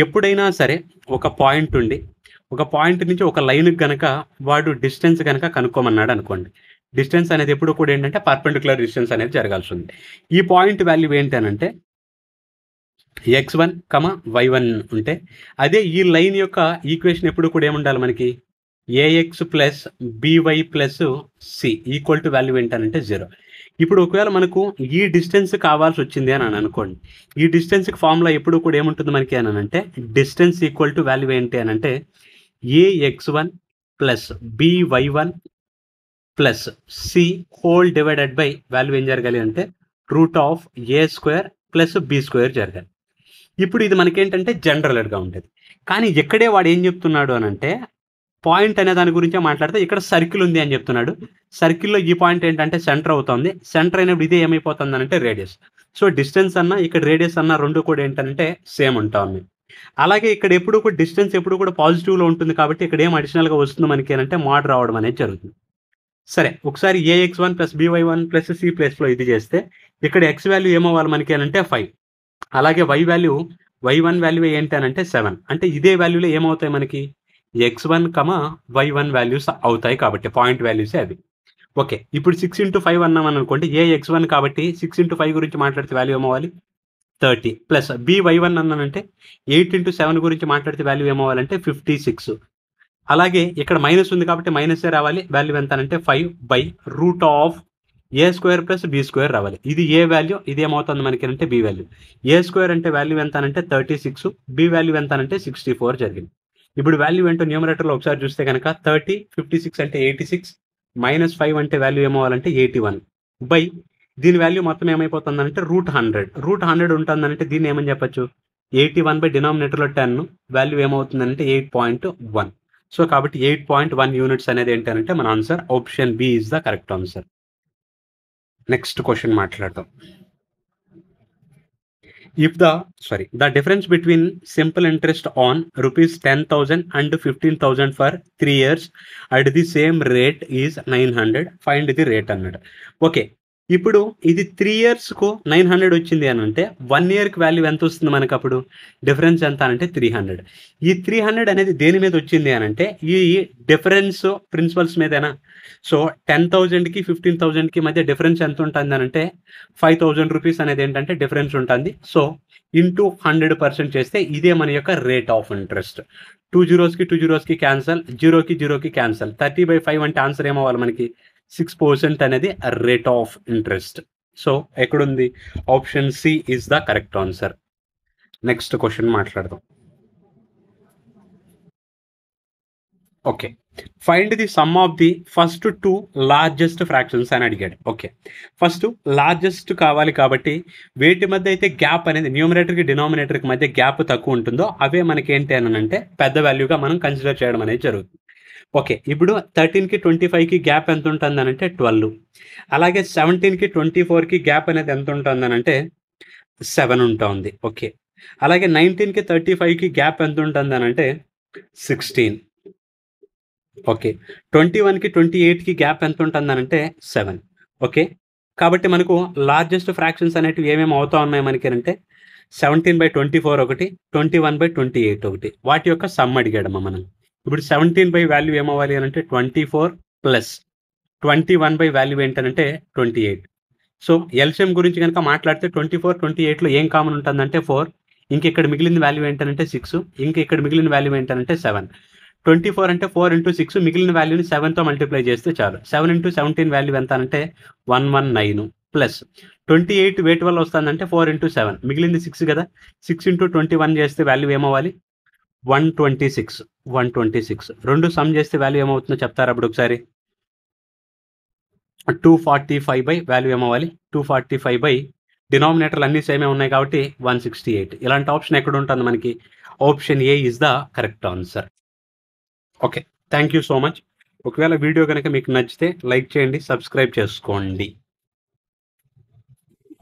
ఎప్పుడైనా సరే ఒక పాయింట్ ఉండి ఒక పాయింట్ నుంచి ఒక లైన్ కనుక వాడు డిస్టెన్స్ కనుక కనుక్కోమన్నాడు అనుకోండి. డిస్టెన్స్ అనేది ఎప్పుడు కూడా ఏంటంటే పర్పెండిక్యులర్ డిస్టెన్స్ అనేది జరగాల్సి ఉంది. ఈ పాయింట్ వాల్యూ ఏంటి అని అంటే x1, y1 ఉంటే అదే ఈ లైన్ యొక్క ఈక్వేషన్ ఎప్పుడు కూడా ఏముండాలి మనకి ax plus by plus C equal to value ఏంటనంటే 0. ఇప్పుడు ఒకవేళ మనకు ఈ డిస్టెన్స్ కావాల్సి వచ్చింది అని అనుకోండి. ఈ డిస్టెన్స్కి ఫార్ములా ఎప్పుడు కూడా ఏముంటుంది మనకి అని అంటే డిస్టెన్స్ ఈక్వల్ టు వాల్యూ ఏంటి అని అంటే ax1 plus by1 plus C whole divided by value ఏం జరగాలి అంటే √a² ప్లస్ b² జరగాలి. ఇప్పుడు ఇది మనకేంటంటే జనరల్గా ఉంటుంది. కానీ ఇక్కడే వాడు ఏం చెప్తున్నాడు అని అంటే పాయింట్ అనే దాని గురించే మాట్లాడితే ఇక్కడ సర్కిల్ ఉంది అని చెప్తున్నాడు. సర్కిల్లో ఈ పాయింట్ ఏంటంటే సెంటర్ అవుతుంది. సెంటర్ అయినప్పుడు ఇదే ఏమైపోతుంది అంటే రేడియస్. సో డిస్టెన్స్ అన్న ఇక్కడ రేడియస్ అన్న రెండు కూడా ఏంటంటే సేమ్ ఉంటా ఉంది. అలాగే ఇక్కడ ఎప్పుడు కూడా డిస్టెన్స్ ఎప్పుడు కూడా పాజిటివ్లో ఉంటుంది కాబట్టి ఇక్కడ ఏం అడిషనల్గా వస్తుంది మనకి అంటే మోడ్ రావడం అనేది జరుగుతుంది. సరే, ఒకసారి ax1 plus by1 plus C ప్లస్లో ఇది చేస్తే ఇక్కడ ఎక్స్ వాల్యూ ఏమవ్వాలి మనకి అంటే 5. అలాగే y వాల్యూ y1 వాల్యూ ఏంటి అని అంటే 7. అంటే ఇదే వాల్యూలో ఏమవుతాయి మనకి x1, y1 వాల్యూస్ అవుతాయి కాబట్టి పాయింట్ వాల్యూసే అవి. ఓకే. ఇప్పుడు 6 ఇంటూ 5 అన్నాం అనుకోండి, ఏ x1 కాబట్టి 6 ఇంటూ 5 గురించి మాట్లాడితే వాల్యూ ఏమవ్వాలి 30 ప్లస్ బి y1 అన్నానంటే 8 ఇంటూ 7 గురించి మాట్లాడితే వాల్యూ ఏమవ్వాలంటే 56. అలాగే ఇక్కడ మైనస్ ఉంది కాబట్టి మైనసే రావాలి. వాల్యూ ఎంత అంటే 5/√ఆఫ్ ఏ స్క్వేర్ ప్లస్ బి స్క్వేర్ రావాలి. ఇది ఏ వాల్యూ, ఇది ఏమవుతుంది మనకి అంటే బి వాల్యూ. ఏ స్క్వేర్ అంటే వాల్యూ ఎంత అంటే 36, బి వాల్యూ ఎంత అంటే 64 జరిగింది. ఇప్పుడు వాల్యూ ఏంటో న్యూమరేటర్లో ఒకసారి చూస్తే కనుక 30, 56 అంటే 86, -5 అంటే వాల్యూ ఏమవ్వాలంటే 81 బై దీని వాల్యూ మొత్తం ఏమైపోతుందంటే √100. √100 ఉంటుందంటే దీన్ని ఏమని చెప్పచ్చు 81 బై డినామినేటర్లో 10 వాల్యూ ఏమవుతుందంటే 8.1. సో కాబట్టి 8.1 యూనిట్స్ అనేది ఏంటంటే మన answer option B is the correct answer. Next question మాట్లాడదాం. If the difference between simple interest on rupees 10,000 and 15,000 for 3 years at the same rate is 900, find the rate అన్నాడు. ఓకే, ఇప్పుడు ఇది 3 ఇయర్స్కు 900 వచ్చింది అని అంటే 1 ఇయర్కి వాల్యూ ఎంత వస్తుంది మనకు అప్పుడు డిఫరెన్స్ ఎంత అంటే 300. ఈ 300 అనేది దేని మీద వచ్చింది అని అంటే ఈ డిఫరెన్స్ ప్రిన్సిపల్స్ మీదేనా. సో 10,000కి 15,000కి మధ్య డిఫరెన్స్ ఎంత ఉంటుంది అని అంటే 5,000 రూపీస్ అనేది ఏంటంటే డిఫరెన్స్ ఉంటుంది. సో ఇంటూ 100% చేస్తే ఇదే మన యొక్క రేట్ ఆఫ్ ఇంట్రెస్ట్. 2 zeros కి 2 zeros కి క్యాన్సల్, 0కి 0కి క్యాన్సల్. 30/5 అంటే ఆన్సర్ ఏమవ్వాలి మనకి 6% అనేది రేట్ ఆఫ్ ఇంట్రెస్ట్. సో ఎక్కడుంది option C is the correct answer. Next question మాట్లాడదాం. Okay, find the sum of the first 2 largest fractions అని అడిగాడు. ఓకే, ఫస్ట్ లార్జెస్ట్ కావాలి కాబట్టి వేటి మధ్య అయితే గ్యాప్ అనేది న్యూమరేటర్కి డినామినేటర్కి మధ్య గ్యాప్ తక్కువ ఉంటుందో అవే మనకి ఏంటి అని అంటే పెద్ద వాల్యూగా మనం కన్సిడర్ చేయడం అనేది జరుగుతుంది. ఓకే, ఇప్పుడు 13కి 25కి గ్యాప్ ఎంత ఉంటుంది అని అంటే 12. అలాగే 17కి 24కి గ్యాప్ అనేది ఎంత ఉంటుంది అని అంటే 7 ఉంటుంది. ఓకే, అలాగే 19కి 35కి గ్యాప్ ఎంత ఉంటుంది అని అంటే 16. ఓకే, 21కి 28కి గ్యాప్ ఎంత ఉంటుంది అని అంటే 7. ఓకే, కాబట్టి మనకు లార్జెస్ట్ ఫ్రాక్షన్స్ అనేటివి ఏమేమి అవుతా ఉన్నాయి మనకి అంటే 17/24 ఒకటి, 21/28 ఒకటి. వాటి యొక్క సమ్ అడిగాడమ్మా మనం. ఇప్పుడు 17 బై వాల్యూ ఏమవ్వాలి అని అంటే 24 ప్లస్ 21 బై వాల్యూ ఏంటంటే 28. సో ఎల్సిఎం గురించి కనుక మాట్లాడితే 24, 28లో ఏం కామన్ ఉంటుందంటే 4. ఇంక ఇక్కడ మిగిలిన వాల్యూ ఏంటంటే 6. ఇంక ఇక్కడ మిగిలిన వాల్యూ ఏంటంటే 7. 24 అంటే 4 ఇంటూ 6, మిగిలిన వాల్యూని 7తో మల్టిప్లై చేస్తే చాలు. 7 ఇంటూ 17 వాల్యూ ఎంత అంటే 119 ప్లస్ 28 వేటి వల్ల వస్తుందంటే 4 ఇంటూ 7, మిగిలింది 6 కదా. 6 ఇంటూ 21 చేస్తే వాల్యూ ఏమవ్వాలి 126. రెండు సమ్ చేస్తే వాల్యూ ఏమవుతుందో చెప్తారు అప్పుడు ఒకసారి. 245 బై వాల్యూ ఏమవ్వాలి 245 బై డినామినేటర్లు అన్ని సేమే ఉన్నాయి కాబట్టి 168. ఇలాంటి ఆప్షన్ ఎక్కడ ఉంటుంది మనకి option A is the correct answer. Okay, thank you so much. ఒకవేళ వీడియో కనుక మీకు నచ్చితే లైక్ చేయండి, సబ్స్క్రైబ్ చేసుకోండి.